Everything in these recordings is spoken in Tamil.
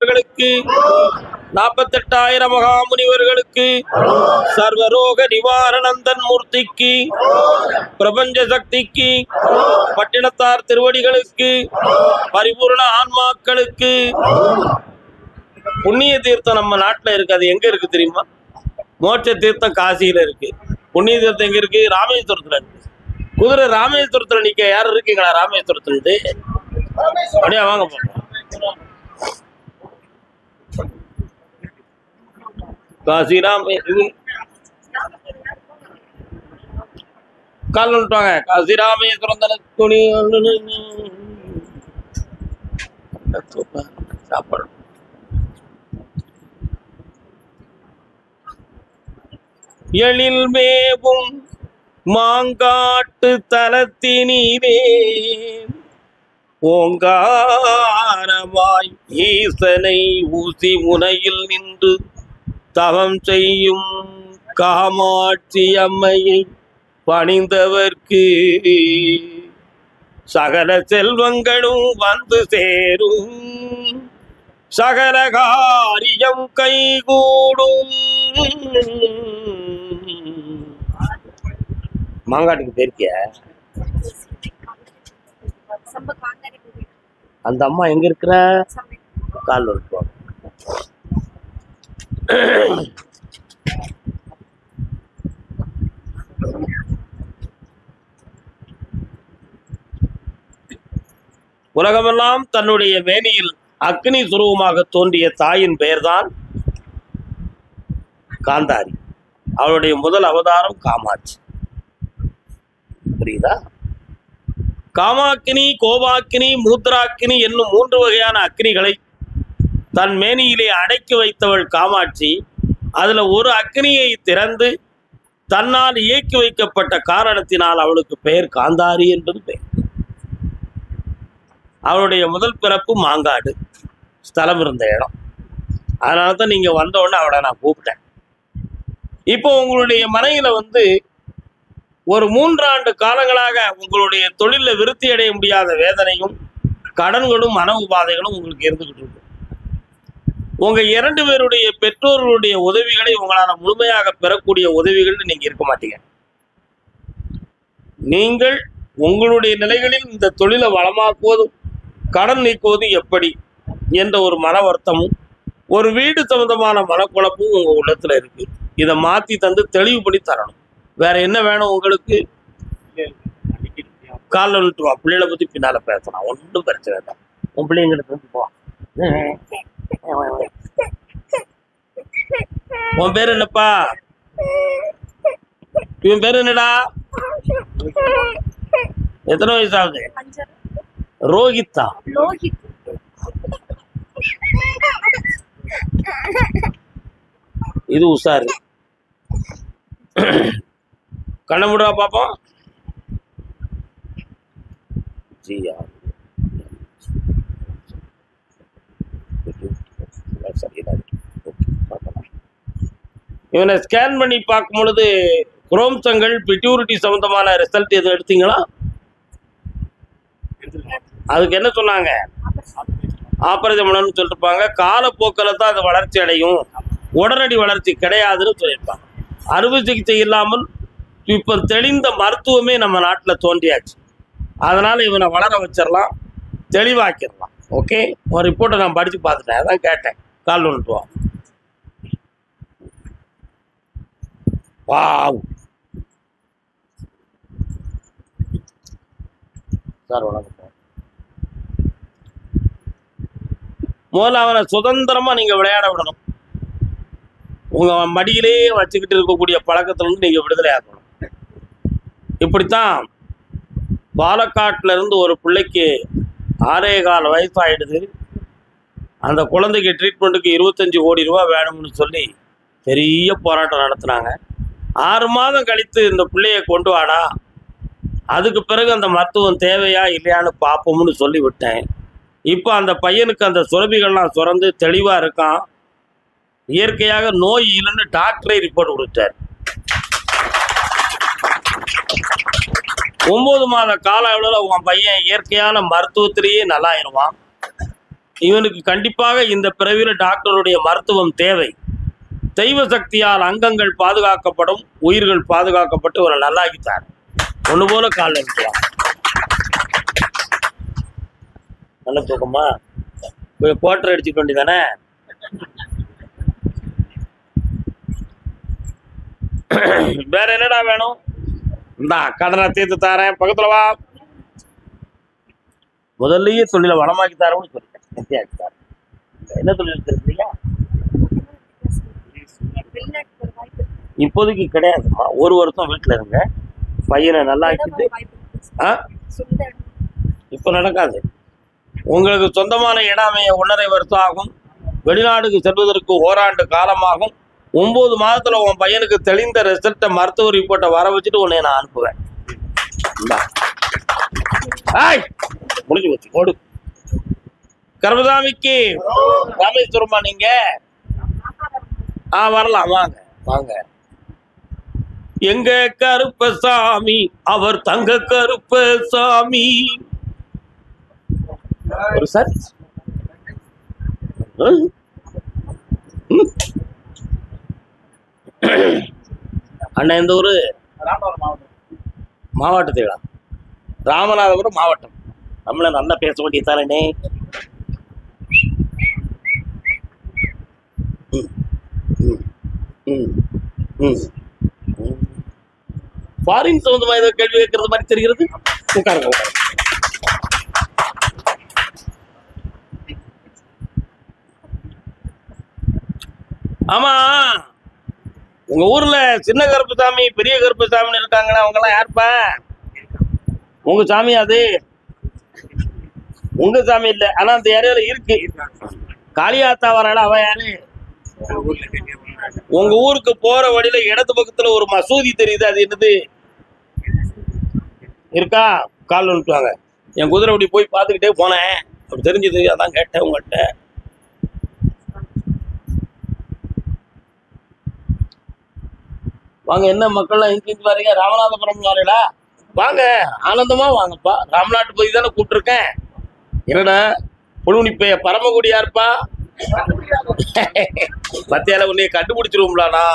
முனிவர்களுக்கு 48,000 மகாமுனிவர்களுக்கு சர்வரோக நிவாரணந்தன் மூர்த்திக்கு பிரபஞ்ச சக்திக்கு பட்டினத்தார் திருவடிகளுக்கு பரிபூர்ண ஆன்மாக்களுக்கு. புண்ணிய தீர்த்தம் நம்ம நாட்டில் இருக்கு. அது எங்க இருக்கு தெரியுமா? மோட்ச தீர்த்தம் காசியில இருக்கு. புண்ணிய தீர்த்தம் எங்க இருக்கு? ராமேஸ்வரத்துல இருக்கு. குதிரை ராமேஸ்வரத்துல நிக்க யாரும் இருக்கீங்களா? ராமேஸ்வரத்துல இருந்து அப்படியே வாங்க போங்க. காசி கால் வந்துட்டாங்க. காசி ராமேஸ்வரம் துணி சாப்பாடு. எழில் மேவும் மாங்காட்டு தலத்தினீரே ஓங்காரமாய் ஈசனை ஊசி முனையில் நின்று தவம் செய்யும் காமாட்சி அம்மையை பணிந்தவர்க்கு சகல செல்வங்களும் வந்து சேரும், சகல காரியம் கைகூடும். மாங்காட்டுக்கு போயிருக்கிய? அந்த அம்மா எங்க இருக்கிற? கால் இருப்போம். உலகமெல்லாம் தன்னுடைய மேனியில் அக்னி சுரூபமாக தோன்றிய தாயின் பெயர்தான் காந்தாரி. அவளுடைய முதல் அவதாரம் காமாட்சி. புரியுதா? காமாக்கினி, கோபாக்கினி, மூத்ராக்கினி என்னும் 3 வகையான அக்னிகளை தன் மேனியிலே அடக்கி வைத்தவள் காமாட்சி. அதுல ஒரு அக்னியை திறந்து தன்னால் இயக்கி வைக்கப்பட்ட காரணத்தினால் அவளுக்கு பெயர் காந்தாரி என்பது பெயர். அவளுடைய முதல் பிறப்பு மாங்காடு, ஸ்தலம் இருந்த இடம். அதனால தான் நீங்க வந்த உடனே அவளை நான் கூப்பிட்டேன். இப்போ உங்களுடைய மனையில ஒரு 3 ஆண்டு காலங்களாக உங்களுடைய தொழிலில் விருத்தி அடைய முடியாத வேதனையும் கடன்களும் மன உபாதைகளும் உங்களுக்கு இருந்துகிட்டு இருக்கு. உங்க 2 பேருடைய பெற்றோர்களுடைய உதவிகளை உங்களால் முழுமையாக பெறக்கூடிய உதவிகள் நீங்க இருக்க மாட்டீங்க. நீங்கள் உங்களுடைய நிலைகளில் இந்த தொழிலை வளமாக்குவதும் கடன் நீக்குவதும் எப்படி என்ற ஒரு மன வருத்தமும் ஒரு வீடு சம்பந்தமான மனக்குழப்பும் உங்க உள்ளத்துல இருக்கு. இதை மாத்தி தந்து தெளிவு பண்ணி தரணும். வேற என்ன வேணும் உங்களுக்கு? காலில் விட்டுருவா. பிள்ளைகளை பத்தி பின்னால பேசலாம், ஒன்றும் பிரச்சனை இல்லை. உன் பிள்ளைங்களுக்கு வந்து போவா. உன் பேர் என்னப்பா? இவன் பேர் என்னடா? எத்தனை வயசு ஆகுது? ரோஹித்தா? இது உஷாரு. கண்ணமுடா பாப்போம். ஜியா இவனை ஸ்கேன் பண்ணி பார்க்கும் பொழுது குரோம்சங்கள் பிட்யூரிட்டி சம்பந்தமான ரிசல்ட் எதுவும் எடுத்தீங்களா? அதுக்கு என்ன சொன்னாங்க? ஆபரேஷன் பண்ணணும்னு சொல்லிருப்பாங்க. காலப்போக்கில் தான் அது வளர்ச்சி அடையும், உடனடி வளர்ச்சி கிடையாதுன்னு சொல்லியிருப்பாங்க. அறுவை சிகிச்சை இல்லாமல் இப்போ தெளிந்த மருத்துவமே நம்ம நாட்டில் தோன்றியாச்சு. அதனால இவனை வளர வச்சிடலாம், தெளிவாக்கிடலாம். ஓகே, ஒரு ரிப்போர்ட்டை நான் படித்து பார்த்துட்டேன், அதான் கேட்டேன். கால் வந்துட்டு வாவ் சார் வணக்கம். முதல்ல அவனை சுதந்திரமா நீங்க விளையாட விடணும். உங்க மடியிலேயே வச்சுக்கிட்டு இருக்கக்கூடிய பழக்கத்துல இருந்து நீங்க விடுதலை ஆகணும். இப்படித்தான் பாலக்காட்டுல இருந்து ஒரு பிள்ளைக்கு 6.25 வயசு ஆயிடுது. அந்த குழந்தைக்கு ட்ரீட்மெண்ட்டுக்கு 25 கோடி ரூபாய் வேணும்னு சொல்லி பெரிய போராட்டம் நடத்தினாங்க. 6 மாதம் கழித்து இந்த பிள்ளைய கொண்டு வாடா, அதுக்கு பிறகு அந்த மருத்துவம் தேவையா இல்லையான்னு பார்ப்போம்னு சொல்லி விட்டேன். இப்போ அந்த பையனுக்கு அந்த சுரபிகள்லாம் சுரந்து தெளிவாக இருக்கான். இயற்கையாக நோய் இல்லைன்னு டாக்டரே ரிப்போர்ட் கொடுத்தார். 9 மாத கால அளவில் உன் பையன் இயற்கையான மருத்துவத்திலேயே நல்லாயிருவான். இவனுக்கு கண்டிப்பாக இந்த பிறவியில டாக்டருடைய மருத்துவம் தேவை. தெய்வ சக்தியால் அங்கங்கள் பாதுகாக்கப்படும், உயிர்கள் பாதுகாக்கப்பட்டு இவரை நல்லாக்கித்தார். ஒண்ணு போல காலில் இருக்கலாம். நல்ல தூக்கமா குவார்டர் அடிச்சுக்க வேண்டியதானே. வேற என்னடா வேணும்? இந்தா கடனை தீர்த்து தாரேன், பக்கத்துல வா. முதல்லயே தொழில வளமாக்கி தரோம்னு சொல்லிட்டேன். என்ன தொழில் தெரியுங்க? இப்போதைக்கு கிடையாதுமா. ஒரு வருஷம் வீட்டுல இருங்க, பையனை நல்லா ஆக்கிட்டு. இப்ப நடக்காது. உங்களுக்கு சொந்தமான இடம் 1.5 வருஷம் ஆகும். வெளிநாடுக்கு செல்வதற்கு ஓராண்டு காலமாகும். 9 மாதத்துல உன் பையனுக்கு தெளிந்த ரிசல்ட்டை மருத்துவ ரிப்போர்ட்டை வர வச்சுட்டு உன்னை நான் அனுப்புவேன். முடிஞ்சு போச்சு. ஓடு. கர்மசாமிக்கு ராமேஸ்வரமா நீங்க? வரலாம், வாங்க வாங்க. எங்க கருப்பசாமி அவர் தங்க கருப்பசாமி. ஒரு சார் அண்ணா எந்த ஊரு? மாவட்டத்திலா? ராமநாதபுரம் மாவட்டம். நம்மள நல்லா பேச வேண்டியதானே. ஃபாரின் சம்பந்தமா ஏதோ கேள்வி கேட்கறது மாதிரி தெரிகிறது. உட்காருங்க. ஆமா, உங்க ஊர்ல சின்ன கருப்பசாமி பெரிய கருப்பசாமின்னு இருக்காங்களா? அவங்க எல்லாம் யாருப்பா? உங்க சாமி? அது உங்க சாமி இல்ல, ஆனா அந்த ஏரியால இருக்கு. காளியாத்தா வராள, அவ யாரு? உங்க ஊருக்கு போற வழியில இடது பக்கத்துல ஒரு மசூதி தெரியுது, அது என்னது இருக்கா? கால் வந்துட்டுவாங்க. என் குதிரை அப்படி போய் பார்த்துக்கிட்டே போனேன், அப்படி தெரிஞ்சது, அதான் கேட்டேன் உங்கள்கிட்ட. வாங்க. என்ன மக்கள்லாம் இங்கிருந்து வரீங்க? ராமநாதபுரம் வரீங்களா? வாங்க, ஆனந்தமா வாங்கப்பா. ராமநாட்டு போய் தானே கூப்பிட்டுருக்கேன். என்னடா புழுனிப்பைய பரமக்குடி யாருப்பா? பத்தியால உன்னைய கண்டுபிடிச்சிருவோம்லாடா.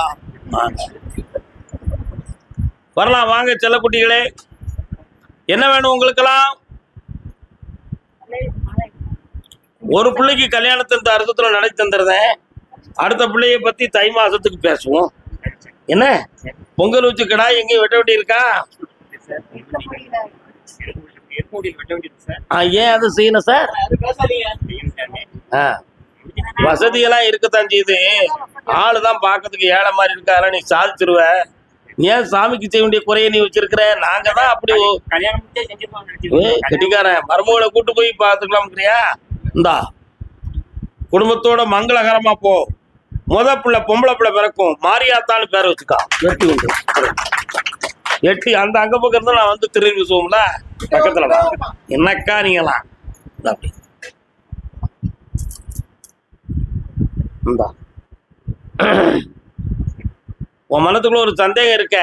வரலாம், வாங்க செல்லக்குட்டிகளே. என்ன வேணும் உங்களுக்கெல்லாம்? ஒரு பிள்ளைக்கு கல்யாணத்தை இந்த அர்த்தத்துல நடத்தி தந்துடுறேன். அடுத்த பிள்ளைய பத்தி தை மாசத்துக்கு பேசுவோம். என்ன பொங்கல் வச்சு கடா எங்கேயும் வெட்ட வேண்டி இருக்கா? ஏன் அது செய்யணும் சார்? வசதியெல்லாம் இருக்கத்தான் செய்யுது. ஆளுதான் பாக்கிறதுக்கு ஏழை மாதிரி இருக்காரு. நீ சாதிச்சிருவ. ஏன் சாமிக்கு செய்ய வேண்டிய குறைய நீ வச்சிருக்கிற? நாங்க தான் அப்படி கட்டிக்காரன் மருமகளை கூட்டு போய் பாத்துக்கலாம்ங்கிறியா? இந்தா குடும்பத்தோட மங்களகரமா போ. முத பிள்ளை பொம்பளை பிள்ளை பிறக்கும், மாரியாத்தான்னு பேரை வச்சுக்கா. எட்டி உண்டு, எட்டி அந்த அங்க பக்கம் இருந்தா நான் வந்து திரும்பி சொல்லுவோம்ல, பக்கத்துல தான். என்னக்கா நீங்களாம் அப்படி உன் மனத்துக்குள்ள ஒரு சந்தேகம் இருக்க,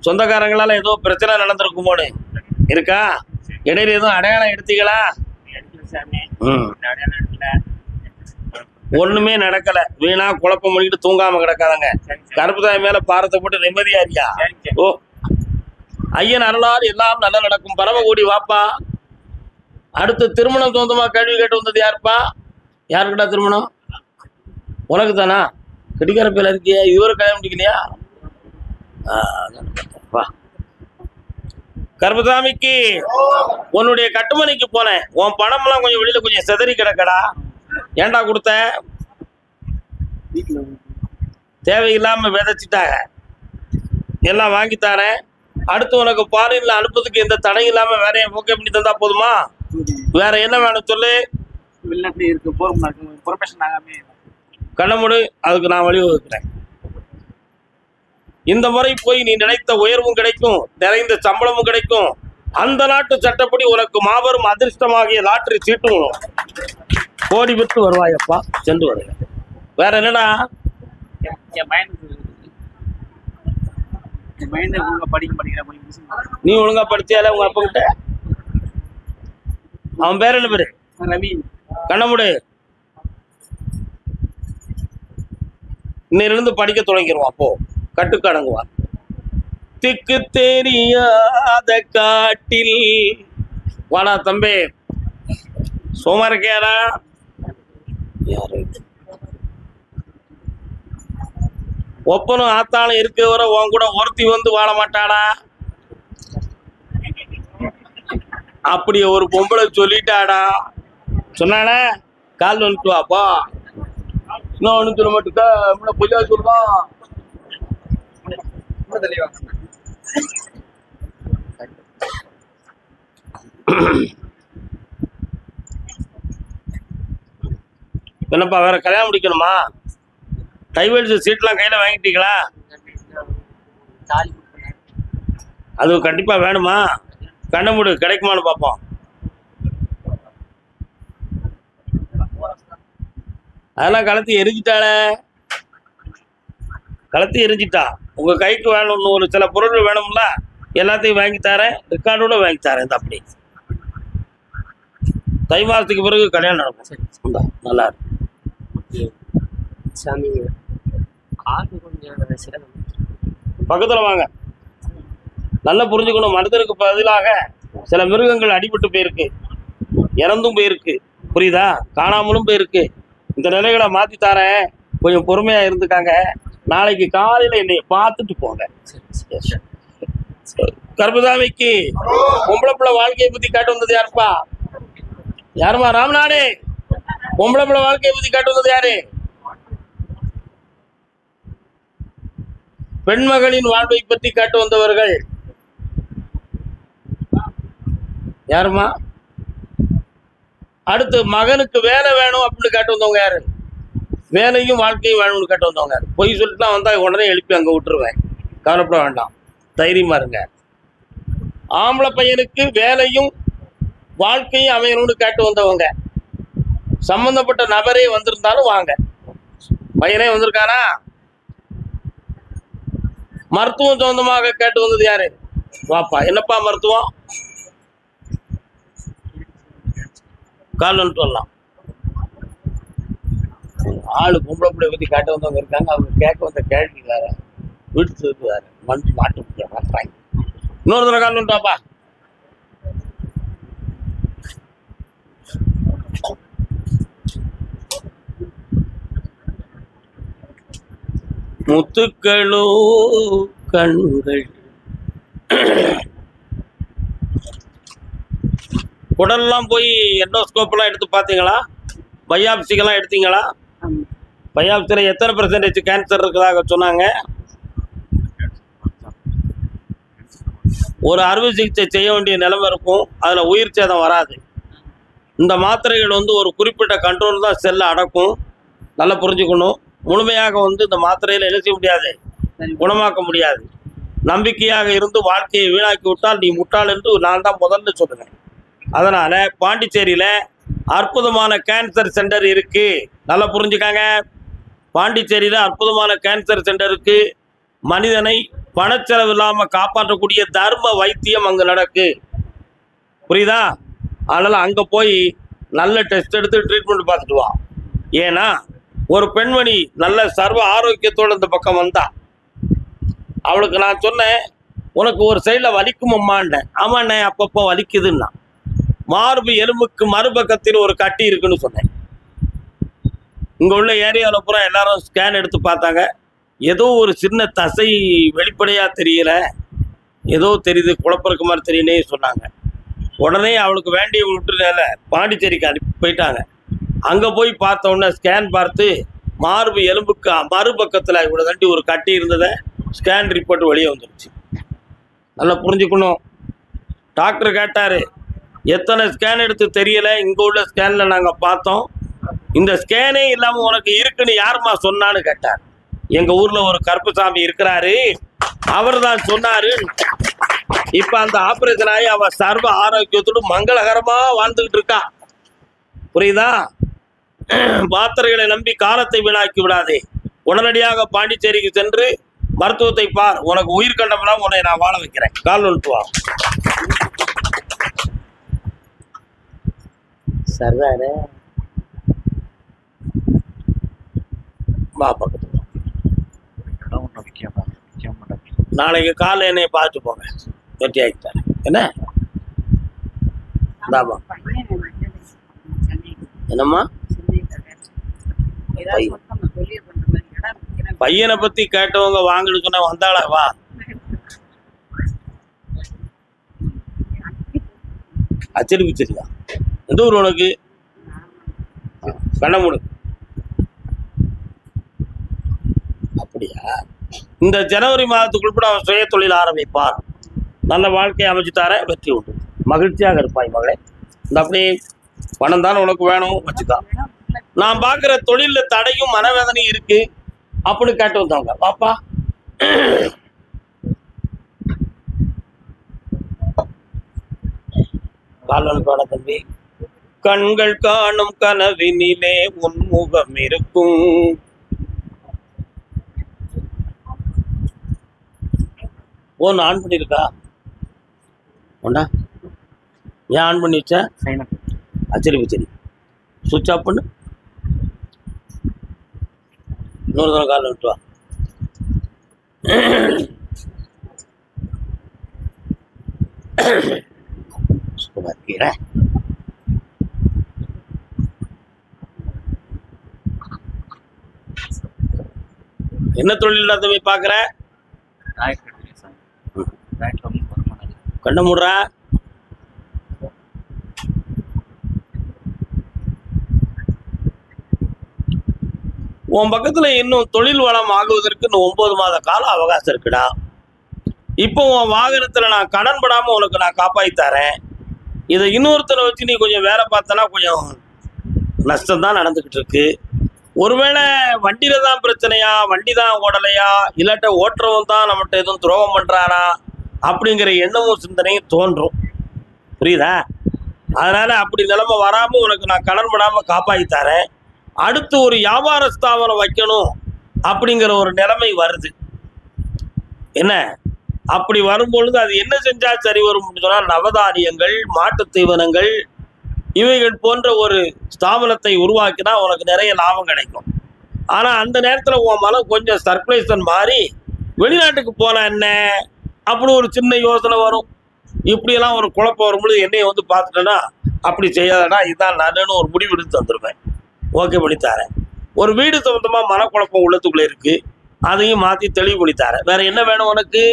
சொந்தக்காரங்களால ஏதோ பிரச்சனை நடந்திருக்குமோன்னு இருக்கா? இடையில எதுவும் அடையாளம் எடுத்தீங்களா? ஒண்ணுமே நடக்கல. வீணா குழப்பம் பண்ணிட்டு தூங்காம கிடக்காதங்க. கருப்புசாமி மேல பாரத்தை போட்டு நிம்மதியா இருக்கியா? ஓ, ஐயன் அருளால் எல்லாம் நல்லா நடக்கும். பரமக்குடி வாப்பா. அடுத்து திருமணம் சொந்தமா கேள்வி கேட்டு வந்தது யாருப்பா? யாருக்கிட்ட திருமணம்? உனக்கு தானா? கடிகார பேல இருக்கிய, இவரை கல்யாணம் முடிக்கலையா? கருப்பசாமிக்கு உன்னுடைய கட்டுமனைக்கு போனேன். உன் பணம் எல்லாம் கொஞ்சம் வெளியில கொஞ்சம் செதறி கிடக்கடா. ஏண்டா கொடுத்த? தேவையில்லாம விதைச்சிட்டாங்க. எல்லாம் வாங்கி தரேன். அடுத்து உனக்கு ஃபாரின்ல அனுப்புறதுக்கு எந்த தடை இல்லாம வேற ஓகே பண்ணி தந்தா போதுமா? வேற என்ன வேணும் சொல்லு. கண்ணமுடு, அதுக்கு நான் வழிவகுக்கிறேன். இந்த முறை போய் நீ நினைத்த உயர்வும் கிடைக்கும், நிறைந்த சம்பளமும் கிடைக்கும். அந்த நாட்டு சட்டப்படி உனக்கு மாபெரும் அதிர்ஷ்டமாகிய லாட்டரி சீட்டும் கோடி பெற்று வருவாயப்பா. சென்று வருங்க. வேற என்னடா? நீ ஒழுங்கா படிச்சால உங்க அப்பா கிட்ட? அவன் பேர் என்ன பேரு? ரவி. கண்ணமுடு. இன்னிலிருந்து படிக்க தொடங்கிடுவான். அப்போ கட்டுக்கு அடங்குவான். திக்கு தெரியாத காட்டில் வாடா தம்பி, சோமா இருக்கியாரா? யாரு ஒப்பனும் ஆத்தாலும் இருக்கிறவர உன் கூட ஒருத்தி வந்து வாழ மாட்டாடா. அப்படி ஒரு பொம்பளை சொல்லிட்டாடா. சொன்னால கால் வந்துட்டு வாப்பா. இன்னும் ஒண்ணு சொல்ல மாட்டுக்கா, பொய்யா சொல்லுவான். என்னப்பா வேற கல்யாணம் முடிக்கணுமா? டைவர்ஸ் சீட்லாம் கையில வாங்கிட்டீங்களா? அது கண்டிப்பா வேணுமா? கண்ணமுடு கிடைக்குமான்னு பார்ப்போம். அதெல்லாம் கலத்தி எரிஞ்சிட்டாளே, கலத்தி எரிஞ்சிட்டா. உங்க கைக்கு வேணும்னு ஒரு சில பொருட்கள் வேணும்ல, எல்லாத்தையும் வாங்கி தரேன், ரெக்கார்டோட வாங்கி தரேன். இந்த அப்படி தை மாசத்துக்கு பிறகு கல்யாணம் நடக்கும். நல்லா இருக்கு சாமி. பக்கத்துல வாங்க. நல்லா புரிஞ்சுக்கணும், மனிதருக்கு பதிலாக சில மிருகங்கள் அடிபட்டு போயிருக்கு, இறந்தும் போயிருக்கு, புரியுதா? காணாமலும் போயிருக்கு. இந்த நிலைகளை மாத்தி தரேன், கொஞ்சம் பொறுமையா இருந்துக்காங்க. நாளைக்கு காலையில என்னை பார்த்துட்டு போங்க. கர்மசாமிக்கு பொம்பளை பிள்ளை வாழ்க்கையை பத்தி காட்டு வந்தது யாருப்பா? யாருமா? ராமநாடு. பொம்பளை பிள்ளை வாழ்க்கையை பத்தி காட்டு வந்தது யாரு? பெண்மகளின் வாழ்வை பற்றி காட்டு வந்தவர்கள் யாருமா? அடுத்து மகனுக்கு வேலை வேணும் அப்படின்னு காட்டு வந்தவங்க யாரு? வேலையும் வாழ்க்கையும் வேணும்னு காட்டு வந்தவங்க யாரு? பொய் சொல்லிட்டுலாம் வந்தா உடனே எழுப்பி அங்க விட்டுருவேன், கவலைப்பட வேண்டாம், தைரியமா இருங்க. ஆம்பளை பையனுக்கு வேலையும் வாழ்க்கையும் அமையணும்னு காட்டு வந்தவங்க. சம்பந்தப்பட்ட நபரே வந்திருந்தாலும் வாங்க. பையனே வந்திருக்கானா? மருத்துவம் சொந்தமாக கேட்டு வந்தது யாரு? வாப்பா. என்னப்பா மருத்துவம்? கால் வந்துட்டு வரலாம். ஆளு பொம்பளை பிள்ளை பத்தி காட்ட வந்தவங்க இருக்காங்க. அவங்க கேட்க வந்த கேள்வி வேற, வீட்டு வேற, மண் மாட்டு முடிய மாட்டாங்க. இன்னொரு தடவை கால் வந்துட்டு வாப்பா. முத்துக்களோ கண்கள். உடல்லாம் போய் எண்டோஸ்கோப்லாம் எடுத்து பார்த்தீங்களா? பயாப்சிக்கெல்லாம் எடுத்தீங்களா? பயாப்சியில் எத்தனை % கேன்சர் இருக்கிறதாக சொன்னாங்க? ஒரு அறுவை சிகிச்சை செய்ய வேண்டிய நிலைமை இருக்கும், அதில் உயிர் சேதம் வராது. இந்த மாத்திரைகள் வந்து ஒரு குறிப்பிட்ட கண்ட்ரோல் தான் செல்லை அடக்கும். நல்லா புரிஞ்சுக்கணும். முழுமையாக வந்து இந்த மாத்திரையில் என்ன செய்ய முடியாது, குணமாக்க முடியாது. நம்பிக்கையாக இருந்து வாழ்க்கையை வீணாக்கி விட்டால் நீ முட்டாள் என்று நான் தான் முதல்ல சொல்லுவேன். அதனால பாண்டிச்சேரியில் அற்புதமான கேன்சர் சென்டர் இருக்கு. நல்லா புரிஞ்சுக்காங்க. பாண்டிச்சேரியில் அற்புதமான கேன்சர் சென்டர் இருக்கு. மனிதனை பணச்செலவு இல்லாமல் காப்பாற்றக்கூடிய தர்ம வைத்தியம் அங்கே நடக்கு, புரியுதா? அதனால அங்கே போய் நல்ல டெஸ்ட் எடுத்து ட்ரீட்மெண்ட் பார்த்துட்டு வா. ஏன்னா ஒரு பெண்மணி நல்ல சர்வ ஆரோக்கியத்தோடு இந்த பக்கம் வந்தா, அவளுக்கு நான் சொன்னேன், உனக்கு ஒரு சைடில் வலிக்கும் அம்மாண்டேன். ஆமாண்ணே அப்பப்போ வலிக்குதுன்னா. மார்பு எலும்புக்கு மறுபக்கத்தில் ஒரு கட்டி இருக்குன்னு சொன்னேன். இங்கே உள்ள ஏரியாவில் பூரா எல்லாரும் ஸ்கேன் எடுத்து பார்த்தாங்க. ஏதோ ஒரு சின்ன தசை வெளிப்படையாக தெரியல, ஏதோ தெரியுது, குழப்பருக்கு மாதிரி தெரியுனே சொன்னாங்க. உடனே அவளுக்கு வேண்டிய விட்டுனால பாண்டிச்சேரிக்கு அனுப்பி போயிட்டாங்க. அங்கே போய் பார்த்த உடனே ஸ்கேன் பார்த்து மார்பு எலும்புக்கு மறுபக்கத்தில் இவ்வளோ தண்டி ஒரு கட்டி இருந்ததை ஸ்கேன் ரிப்போர்ட் வெளியே வந்துருச்சு. நல்லா புரிஞ்சுக்கணும். டாக்டர் கேட்டார், எத்தனை ஸ்கேன் எடுத்து தெரியலை, இங்கே உள்ள ஸ்கேனில் நாங்கள் பார்த்தோம், இந்த ஸ்கேனே இல்லாமல் உனக்கு இருக்குன்னு யாருமா சொன்னான்னு கேட்டார். எங்கள் ஊரில் ஒரு கருப்புசாமி இருக்கிறாரு, அவர் தான் சொன்னார். இப்போ அந்த ஆப்ரேஷன் ஆகி அவள் சர்வ ஆரோக்கியத்தோடு மங்களகரமாக வாழ்ந்துக்கிட்டு இருக்கா, புரியுதா? மாத்திரைகளை நம்பி காலத்தை வீணாக்கி விடாதே. உடனடியாக பாண்டிச்சேரிக்கு சென்று மருத்துவத்தை பார். உனக்கு உயிர் கண்டமெல்லாம் உன்னை நான் வாழ வைக்கிறேன். கால் வந்துட்டு வா. சர்தாரு வா பக்கத்துல. நாளைக்கு காலைல என்னை பார்த்து போங்க, வெட்டி ஆகிட்டாரு. என்ன என்னம்மா பையனை பத்தி கேட்டவங்க வாங்கிட்டு சொன்ன வந்தாளா? வா. அச்சடி பிச்சரியா? எந்த ஊர் உனக்கு? கண்ணமுடு. அப்படியா? இந்த ஜனவரி மாதத்துக்குள் அவன் சுய தொழில் ஆரம்பிப்பார். நல்ல வாழ்க்கையை அமைச்சுத்தார, வெற்றி உண்டு. மகிழ்ச்சியாக இருப்பாய் மகளே. இந்த அப்படி பணம் தானே உனக்கு வேணும், வச்சுக்கா. நான் பார்க்குற தொழிலில் தடையும் மனவேதனையும் இருக்கு அப்படின்னு கேட்டு வந்தவங்க பாப்பா. காலன்பான தம்பி. கண்கள் காணும் கனவினிலே உன்முகம் இருக்கும். ஓன் ஆன் பண்ணிருக்கா? ஒண்டா ஏன் ஆன் பண்ணி வச்ச? சரி சரி, சுவிட்ச் ஆஃப் பண்ணு. இன்னொரு தடவை கால் விட்டு வா. என்ன தொழில் தம்பி பாக்குற? கண்ண மூடுறா. உன் பக்கத்துல இன்னும் தொழில் வளம் ஆகுவதற்கு இன்னும் 9 மாத கால அவகாசம் இருக்குடா. இப்போ உன் வாகனத்துல நான் கடன் படாம உனக்கு நான் காப்பாற்றி தரேன். இதை இன்னொருத்தரை வச்சு நீ கொஞ்சம் வேலை பார்த்தனா கொஞ்சம் நஷ்டம் தான் நடந்துகிட்டு இருக்கு. ஒருவேளை வண்டியில தான் பிரச்சனையா, வண்டி தான் ஓடலையா, இல்லாட்ட ஓட்டுறவன் தான் நம்மகிட்ட எதுவும் துரோகம் பண்றானா அப்படிங்கிற எண்ணமும் சிந்தனையும் தோன்றும். புரியுதா? அதனால அப்படி நிலைமை வராம உனக்கு நான் கடன் படாம காப்பாற்றி தரேன். அடுத்து ஒரு வியாபார ஸ்தாபனம் வைக்கணும் அப்படிங்கிற ஒரு நிலைமை வருது. என்ன அப்படி வரும்பொழுது அது என்ன செஞ்சா சரி வரும் சொன்னால், நவதானியங்கள், மாட்டு தீவனங்கள் இவைகள் போன்ற ஒரு ஸ்தாபனத்தை உருவாக்கினா உனக்கு நிறைய லாபம் கிடைக்கும். ஆனால் அந்த நேரத்தில் உன் மனம் கொஞ்சம் சர்ப்ரைசன் மாறி வெளிநாட்டுக்கு போனா என்ன அப்படி ஒரு சின்ன யோசனை வரும். இப்படியெல்லாம் ஒரு குழப்பம் வரும்பொழுது என்னைய வந்து பார்த்துட்டேன்னா, அப்படி செய்யாதடா, இதுதான் நானுன்னு ஒரு முடிவு எடுத்து வந்துருவேன். ஓகே பண்ணித்தாரேன். ஒரு வீடு சம்பந்தமாக மனக்குழப்பம் உள்ளத்துக்குள்ளே இருக்கு, அதையும் மாற்றி தெளிவு பண்ணித்தாரேன். வேற என்ன வேணும் உனக்கு?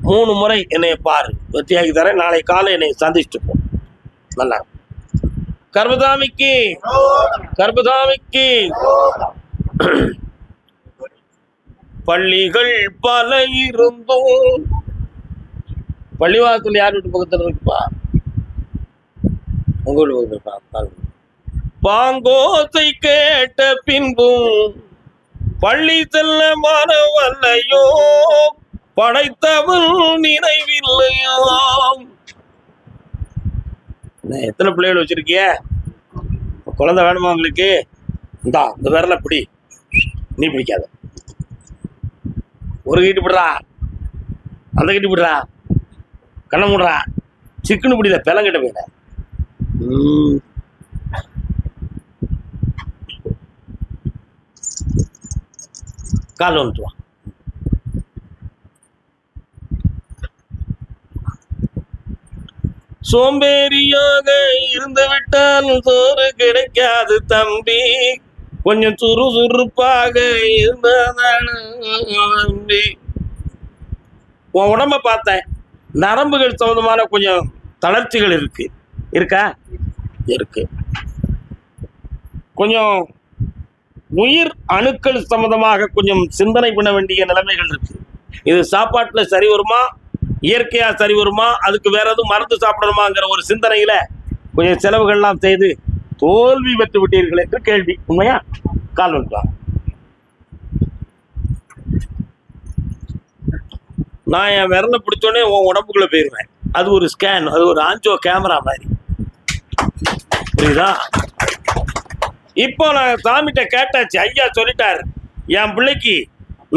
3 முறை என்னைய பாரு, வெற்றியாக்கி தரேன். நாளை காலை என்னை சந்திச்சுட்டு போ. நல்லா கர்மதாமிக்கு கர்மதாமிக்கு. பள்ளிகள் பல இருந்தும் பள்ளிவாசல் யார் வீட்டு பக்கத்தில் இருக்குப்பா? உங்க பாங்கோசை கேட்ட பின்பும் பள்ளி செல்ல மனவல்லையோ, படைத்தவள் நினைவில்லையோ. எத்தனை பிள்ளைகள் வச்சிருக்கிய? குழந்தை வேணுமா உங்களுக்கு? இந்தா இந்த விரல பிடி, நீ பிடிக்காத. ஒரு கீட்டு பிடுறா, அந்த கீட்டு பிடுறா, கண்ணை மூடுறா, சிக்குன்னு பிடில பிளங்கிட்ட போயிட. கால் வந்துட்டு வா. சோம்பேறியாக இருந்து விட்டால் சோறு கிடைக்காது தம்பி, கொஞ்சம் சுறுசுறுப்பாக இருந்ததான. உன் உடம்ப பார்த்தேன், நரம்புகள் சம்பந்தமான கொஞ்சம் தளர்ச்சிகள் இருக்கா? இருக்கு. கொஞ்சம் உயிர் அணுக்கள் சம்பந்தமாக கொஞ்சம் சிந்தனை பண்ண வேண்டிய நிலைமைகள் இருக்கு. இது சாப்பாட்டுல சரி வருமா, இயற்கையா சரி வருமா, அதுக்கு வேற எதுவும் மருந்து சாப்பிடணுமாங்கிற ஒரு சிந்தனையில கொஞ்சம் செலவுகள்லாம் செய்து தோல்வி பெற்று விட்டீர்கள் என்று கேள்வி. உண்மையா? கால் வந்துட்டான். நான் என் விரலை பிடிச்சோடனே உன் உடம்புக்குள்ள போயிருவேன். அது ஒரு ஸ்கேன், அது ஒரு ஆஞ்சோ கேமரா மாதிரி. புரியுதா? இப்போ நான் சாமிகிட்ட கேட்டாச்சு, ஐயா சொல்லிட்டாரு, என் பிள்ளைக்கு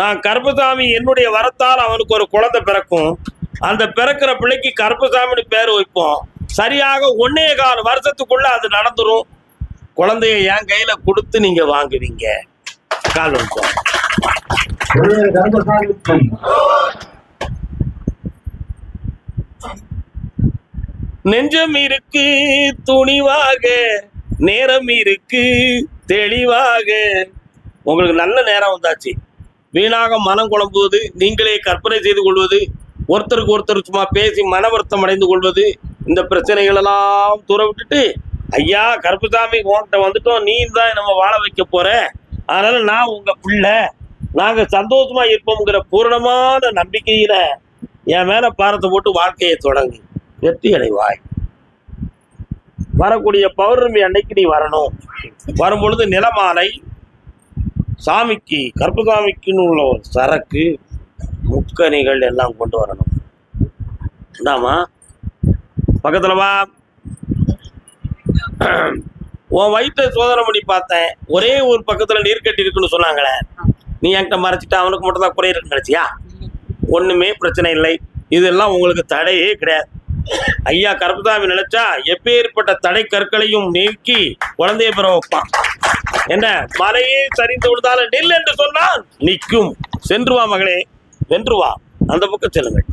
நான் கருப்பசாமி என்னுடைய வரத்தால் அவனுக்கு ஒரு குழந்தை பிறக்கும், அந்த பிறக்கிற பிள்ளைக்கு கருப்பசாமின்னு பேர் வைப்போம், சரியாக 1.25 வருஷத்துக்குள்ள அது நடந்துரும். குழந்தைய என் கையில கொடுத்து நீங்க வாங்குவீங்க. கால் வச்சோம். நெஞ்சம் இருக்கு துணிவாக, நேரம் இருக்கு தெளிவாக. உங்களுக்கு நல்ல நேரம் வந்தாச்சு. வீணாக மனம் குழம்புவது, நீங்களே கற்பனை செய்து கொள்வது, ஒருத்தருக்கு ஒருத்தர் சும்மா பேசி மன வருத்தம் அடைந்து கொள்வது, இந்த பிரச்சனைகள் எல்லாம் தூர விட்டுட்டு, ஐயா கருப்புசாமி உன்கிட்ட வந்துட்டோம், நீ தான் நம்ம வாழ வைக்க போற, அதனால நான் உங்க பிள்ளை, நாங்க சந்தோஷமா இருப்போம்ங்கிற பூரணமான நம்பிக்கையில என் மேல பாரத்தை போட்டு வாழ்க்கையை தொடங்கு, வெற்றி அடைவாய். வரக்கூடிய பௌர்ணமி அன்னைக்கு நீ வரணும். வரும்பொழுது நிலமாலை சாமிக்கு, கருப்புசாமிக்குன்னு உள்ள ஒரு சரக்கு, முக்கணிகள் எல்லாம் கொண்டு வரணும். இந்தாமா பக்கத்துல வா. உன் வயிற்றை சோதனை பண்ணி பார்த்தேன், ஒரே ஒரு பக்கத்துல நீர் கட்டி இருக்குன்னு சொன்னாங்களே, நீ என்கிட்ட மறைச்சிட்டு அவனுக்கு மட்டும் தான் குறை இருக்குன்னு நினைச்சியா? ஒண்ணுமே பிரச்சனை இல்லை. இதெல்லாம் உங்களுக்கு தடையே கிடையாது. ஐயா கருப்புசாமி நினைச்சா எப்பேற்பட்ட தடை கற்களையும் நீக்கி குழந்தைய பெற வைப்பான். என்ன மலையே சரிந்து விடுதாலும் நெல் என்று சொன்னால் நிற்கும். சென்று வா மகளே, வென்று வா. அந்த பக்கம் செல்லுங்கள்.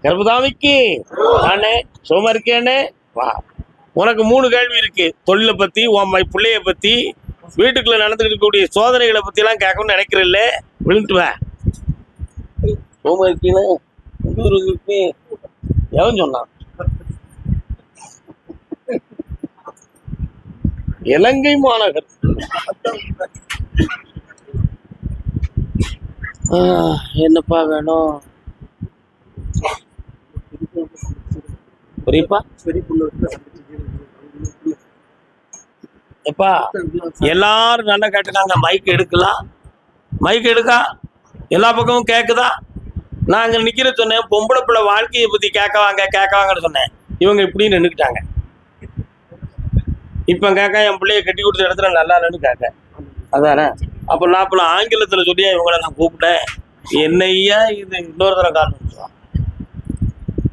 கருப்புசாமிக்கு நானே சும்மா இருக்கேனே வா. உனக்கு 3 கேள்வி இருக்கு. தொழிலை பத்தி, உன் பிள்ளைய பத்தி, வீட்டுக்குள்ள நடந்துகிட்டு இருக்கக்கூடிய சோதனைகளை பத்தி எல்லாம் கேட்கணும்னு நினைக்கிறல்ல, விழுந்துட்டு வா. சும்மா இருக்கீன்னு எவன் சொன்னான்? இலங்கை மாநகர். என்னப்பா வேணும்? புரியுப்பா? எப்பா எல்லாரும் நல்லா கேட்டுக்காங்க. மைக் எடுக்கலாம், மைக் எடுக்கா, எல்லா பக்கமும் கேக்குதா? நான் அங்க நிக்கிற சொன்னேன், பொம்பளை பிள்ளை வாழ்க்கையை பத்தி கேட்கவாங்கன்னு சொன்னேன். இவங்க இப்படி நின்றுக்கிட்டாங்க. இப்ப கேட்க என் பிள்ளைய கட்டி கொடுத்த இடத்துல நல்லா இல்லைன்னு கேட்க, அதானே? அப்ப நான் இப்ப ஆங்கிலத்துல சொல்லியா இவங்களை நான் கூப்பிட்டேன். என்னையா இது இன்னொரு தரம் காரணம்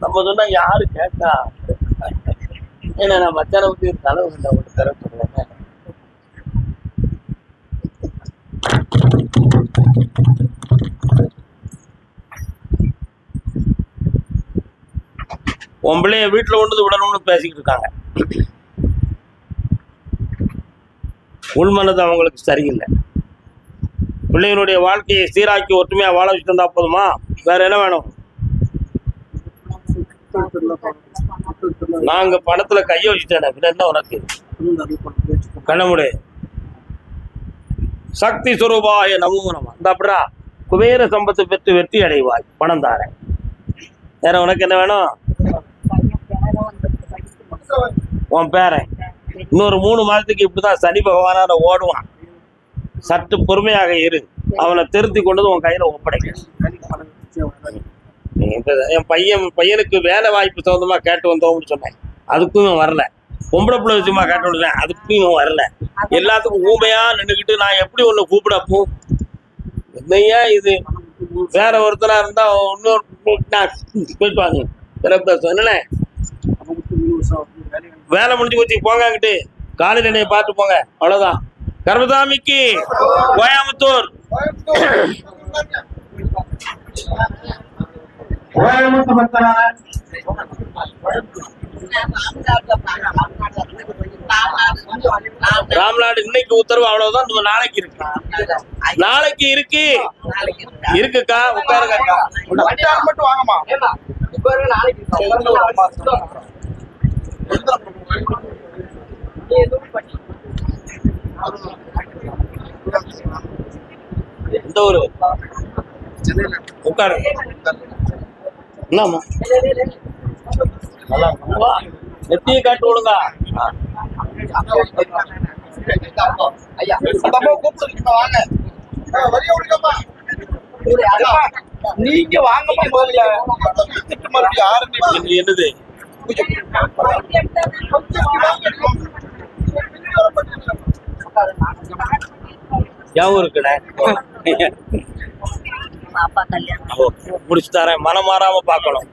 நம்ம சொன்னா யாரு கேட்டா? ஏன்னா நான் மச்சான பத்தி ஒரு தலைவர் ஒரு தர சொல்லுவேன். உன் பிள்ளைய வீட்டுல கொண்டு விடணும்னு பேசிக்கிட்டு இருக்காங்க. உள்மனது அவங்களுக்கு சரியில்லை. பிள்ளைகளுடைய வாழ்க்கையை சீராக்கி ஒற்றுமையா வாழ வச்சுட்டு இருந்தா போதுமா? வேற என்ன வேணும்? நாங்க பணத்துல கைய வச்சுட்டேன். என்ன உனக்கு கண்ணமுடைய சக்தி சுரூபாய நமூனமா இந்த அப்படியா குபேர சம்பத்து பெற்று வெற்றி அடைவாய். பணம் தாரேன். வேற உனக்கு என்ன வேணும்? உன் பேரன் இன்னொரு 3 மாதத்துக்கு இப்படிதான் சனி பகவான ஓடுவான். சற்று பொறுமையாக இரு. அவனை திருத்தி கொண்டது உன் கையில ஒப்படைக்க. என் பையனுக்கு வேலை வாய்ப்பு சம்பந்தமா கேட்டு வந்தோம்னு சொன்னேன். அதுக்கும் இவன் வரல. பொம்பளை பிள்ளை விஷயமா கேட்டு விடுறேன். அதுக்கும் இவன் வரல. எல்லாத்துக்கும் ஊமையா நின்றுக்கிட்டு நான் எப்படி ஒண்ணு கூப்பிடப்போ? என்னையா இது? வேற ஒருத்தரா இருந்தா இன்னொரு போயிட்டு வாங்க. என்ன வேலை முடிஞ்சு போச்சு, போங்க அங்கிட்டு. காலையில் என்னைய பார்த்து போங்க, அவ்வளவுதான். கருப்புசாமிக்கு கோயம்புத்தூர். ராம்நாடு இன்னைக்கு உத்தரவு அவ்வளவுதான். நாளைக்கு இருக்கு, நாளைக்கு இருக்கு இருக்குக்கா. உட்காருங்கக்கா. மட்டும் வாங்கம்மா. எந்த ஊரு? உட்காரு. என்னம்மா நெத்தியை காட்டு விடுங்க. நீங்க வாங்க என்னது? யாவும் இருக்குண்ணே. முடிச்சு தரேன். மனம் மாறாம பாக்கணும்.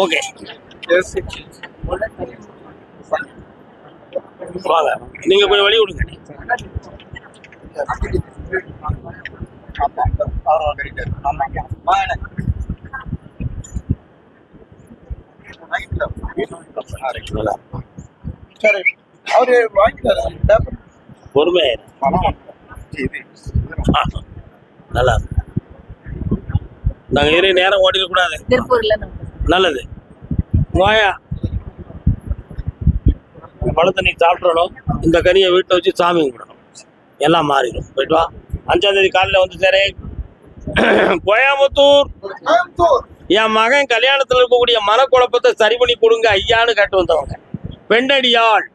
ஓகே. வாங்க, நீங்க கொஞ்சம் வழி விடுங்க. பொறுமையா நல்லா நாங்க ஏறி நேரம் ஓடிக்க கூடாது. நல்லது. வாயா பழத்தை நீ சாப்பிடணும். இந்த கனியை வீட்டில் வச்சு சாமி கும்பிடணும். எல்லாம் மாறிடும். போயிட்டு வா. 5ஆம் தேதி காலையில் வந்து சரி. கோயம்புத்தூர் என் மகன் கல்யாணத்தில் இருக்கக்கூடிய மனக்குழப்பத்தை சரி பண்ணி கொடுங்க ஐயான்னு கேட்டு வந்தவங்க பெண்டடியாள்.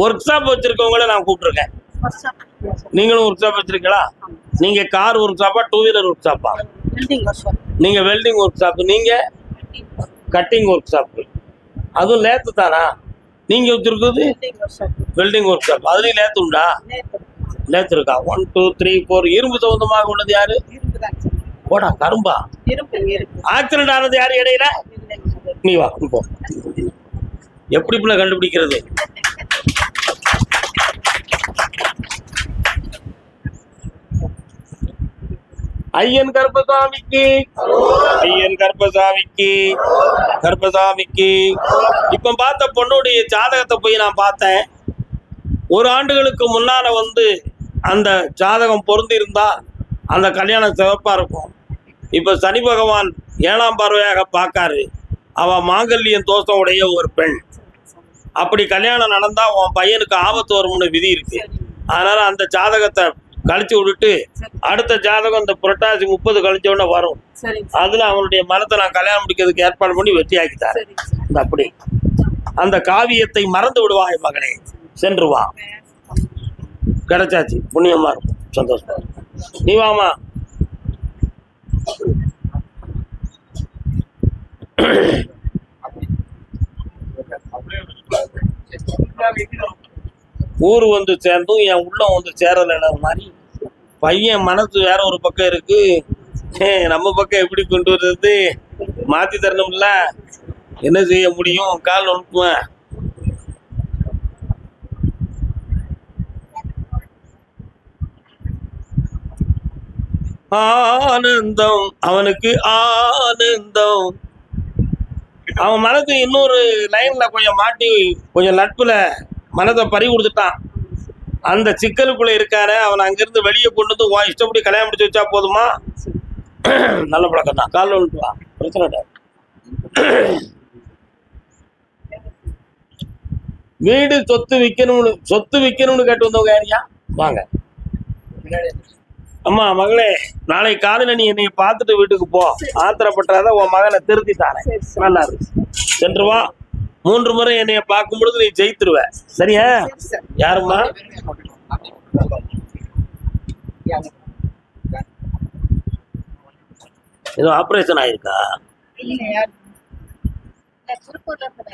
ஒர்க் ஷாப் வச்சிருக்கவங்கள நான் கூப்பிட்டுருக்கேன். நீங்களும் ஒர்க் ஷாப் வச்சிருக்கீங்களா? நீங்க கார் ஒர்க் ஷாப்பா, 2 வீலர் ஒர்க் ஷாப்பா? நீங்க வெல்டிங் ஒர்க் ஷாப், நீங்க கட்டிங் ஒர்க் ஷாப். அதுவும் லேத்து தானா நீங்க வச்சிருக்குது? Welding work shop. அதுலயும் லேத்து உண்டா? லேத்து இருக்கா? 1 2 3 4. இரும்பு சம்பந்தமாக உள்ளது யாரு? போடா கரும்பா. ஆக்சிடென்ட் ஆனது யாரு இடையில? நீ வா போ. எப்படி பிள்ளை கண்டுபிடிக்கிறது? ஐயன் கருப்பசாமிக்கு, ஐயன் கருப்பசாமிக்கு, கருப்பசாமிக்கு. இப்ப பார்த்த பொண்ணுடைய ஜாதகத்தை போய் நான் பார்த்தேன். 1 ஆண்டுகளுக்கு முன்னால வந்து அந்த ஜாதகம் பொருந்தி இருந்தா அந்த கல்யாணம் சிறப்பா இருக்கும். இப்ப சனி பகவான் 7ஆம் பார்வையாக பார்க்காரு. அவ மாங்கல்யம் தோஷம் உடைய ஒரு பெண். அப்படி கல்யாணம் நடந்தா உன் பையனுக்கு ஆபத்து வரும்னு விதி இருக்கு. அதனால அந்த ஜாதகத்தை கழிச்சு விட்டுட்டு அடுத்த ஜாதகம் இந்த புரட்டாசி 30 கழிச்ச உடனே வரும். அதுல அவனுடைய மனத்தை நான் கல்யாணம் முடிக்கிறதுக்கு ஏற்பாடு பண்ணி வெற்றி ஆக்கிட்டாரு. அப்படி அந்த காவியத்தை மறந்து விடுவாய் மகனே, சென்று வா. கிடைச்சாச்சு, புண்ணியமா இருக்கும், சந்தோஷம். நீ வாமா. ஊர் வந்து சேர்ந்தும் என் உள்ளம் வந்து சேரல மாதிரி. பையன் மனசு வேற ஒரு பக்கம் இருக்கு, நம்ம பக்கம் எப்படி கொண்டு வர்றது? மாத்தி தரணும்ல, என்ன செய்ய முடியும்? கால் நுணுக்குவேன். ஆனந்தம் அவனுக்கு ஆனந்தம். அவன் மனசு இன்னொரு லைன்ல கொஞ்சம் மாட்டி கொஞ்சம் நட்புல மனதை பறி கொடுத்துட்டான். அந்த சிக்கலுக்குள்ள இருக்கார அவன் அங்கிருந்து வெளியே கொண்டு வந்து உன் இஷ்டப்படி கல்யாணம் முடிச்சு வச்சா போதுமா? நல்ல பழக்கம் தான். கால் விட்டுவா, பிரச்சனை இல்லை. வீடு சொத்து விற்கணும்னு கேட்டு வந்தவங்க யாரியா? வாங்க. அம்மா மகளே, நாளை காலையில நீ என்னை பார்த்துட்டு வீட்டுக்கு போ. ஆத்திரப்பட்டாத, உன் மகனை திருத்தித்தானே. நல்லா இருக்கு, சென்று வா. 3 முறை என்னைய பார்க்கும் பொழுது நீ ஜெயித்துருவ. சரியா? யாருமா? ஏதோ ஆபரேஷன் ஆயிருக்கா?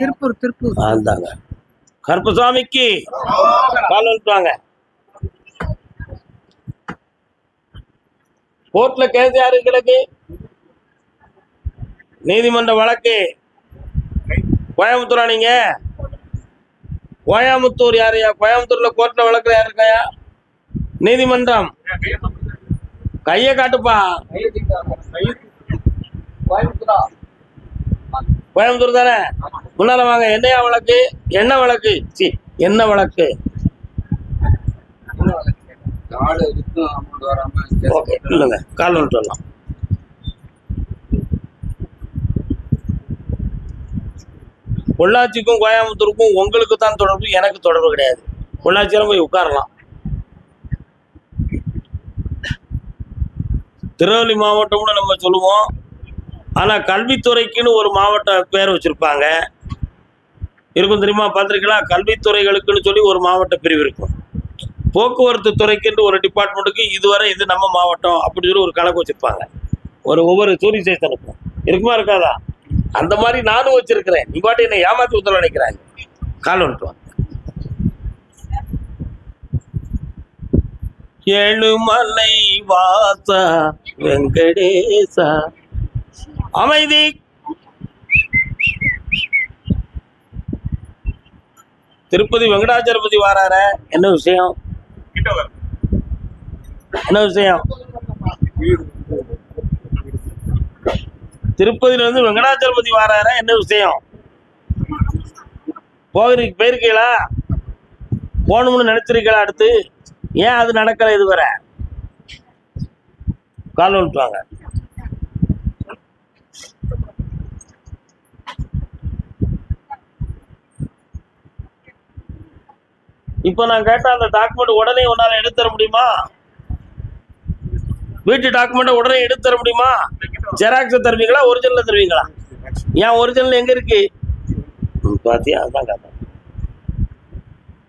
திருப்பூர். அந்தாங்க கருப்பசாமிக்கு கால் வந்துட்டாங்க. கோர்ட்ல கேஸ் யாரு கிடக்கு? நீதிமன்ற வழக்கு கோயம்புத்தூரா? நீங்க கோயம்புத்தூர் யாரையா? கோயம்புத்தூர்ல கோர்ட்ல வழக்குல யாரு இருக்காயா? நீதிமன்றம். கைய காட்டுப்பா. கோயம்புத்தூர் தானே? முன்னால வாங்க. என்னையா வழக்கு? என்ன வழக்கு? என்ன வழக்கு? ஓகே, இல்லைங்க, கால் வந்துட்டு வரலாம். பொள்ளாச்சிக்கும் கோயம்புத்தூருக்கும் உங்களுக்கு தான் தொடர்பு, எனக்கு தொடர்பு கிடையாது. பொள்ளாச்சியில போய் உட்காரலாம். திருநெல்வேலி மாவட்டம்னு நம்ம சொல்லுவோம். ஆனா கல்வித்துறைக்குன்னு ஒரு மாவட்ட பேர் வச்சிருப்பாங்க. இருக்கும் தெரியுமா? பார்த்துருக்கீங்களா? கல்வித்துறைகளுக்குன்னு சொல்லி ஒரு மாவட்ட பிரிவு இருக்கும். போக்குவரத்து துறைக்குன்னு ஒரு டிபார்ட்மெண்ட்டுக்கு இதுவரை இது நம்ம மாவட்டம் அப்படி சொல்லி ஒரு கணக்கு வச்சிருப்பாங்க. ஒவ்வொரு சூரிய சேத்தனுக்கும் இருக்குமா இருக்காதா? அந்த மாதிரி நானும் வச்சிருக்கிறேன். நீ பாட்டு என்னை ஏமாத்தி உத்தரவு நினைக்கிறாங்க. கால் வந்துட்டு ஏழுமலை வாசா வெங்கடேசா. அமைதி. திருப்பதி வெங்கடாச்சலபதி வாரார, என்ன விஷயம்? என்ன விஷயம்? திருப்பதியில இருந்து வெங்கடாச்சலபதி வாரார, என்ன விஷயம்? போயிருக்கீங்களா? போகணும்னு நினைச்சிருக்கீங்களா? அடுத்து ஏன் அது நடக்கல இதுவரை? கால் வந்துட்டாங்க. இப்ப நான் கேட்ட அந்த டாக்குமெண்ட் உடனே உன்னால எடுத்து தர முடியுமா? வீட்டு டாக்குமெண்ட் உடனே எடுத்து தர முடியுமா? ஜெராக்ஸ் தருவீங்களா, ஒரிஜினல் தருவீங்களா? ஏன் ஒரிஜினல் எங்க இருக்கு பாத்தியா? அதுதான் கேட்டேன்.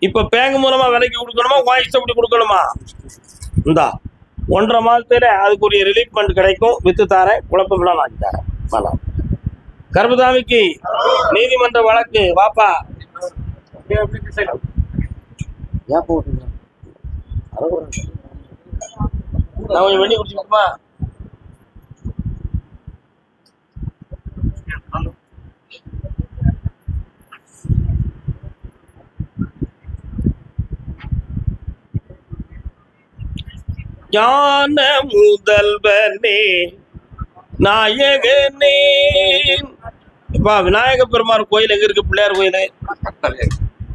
இப்ப பேங்க் மூலமா விலைக்கு கொடுக்கணுமா, வாய்ஸ் அப்படி கொடுக்கணுமா? இந்தா 1.5 மாதத்துல அதுக்குரிய ரிலீஃப் ஃபண்ட் கிடைக்கும். வித்து தாரேன், குழப்பம்லாம் வாங்கி தரேன். நல்லா கருப்பசாமிக்கு நீதிமன்ற வழக்கு வாப்பா. ஏன் போட்டுங்க நான் கொஞ்சம் வெண்ணி குடிச்சுக்கோமா? ஞான முதல்வனே நாயகனே. இப்ப விநாயக பெருமாள் கோயில் எங்க இருக்கு? பிள்ளையார் கோயில்.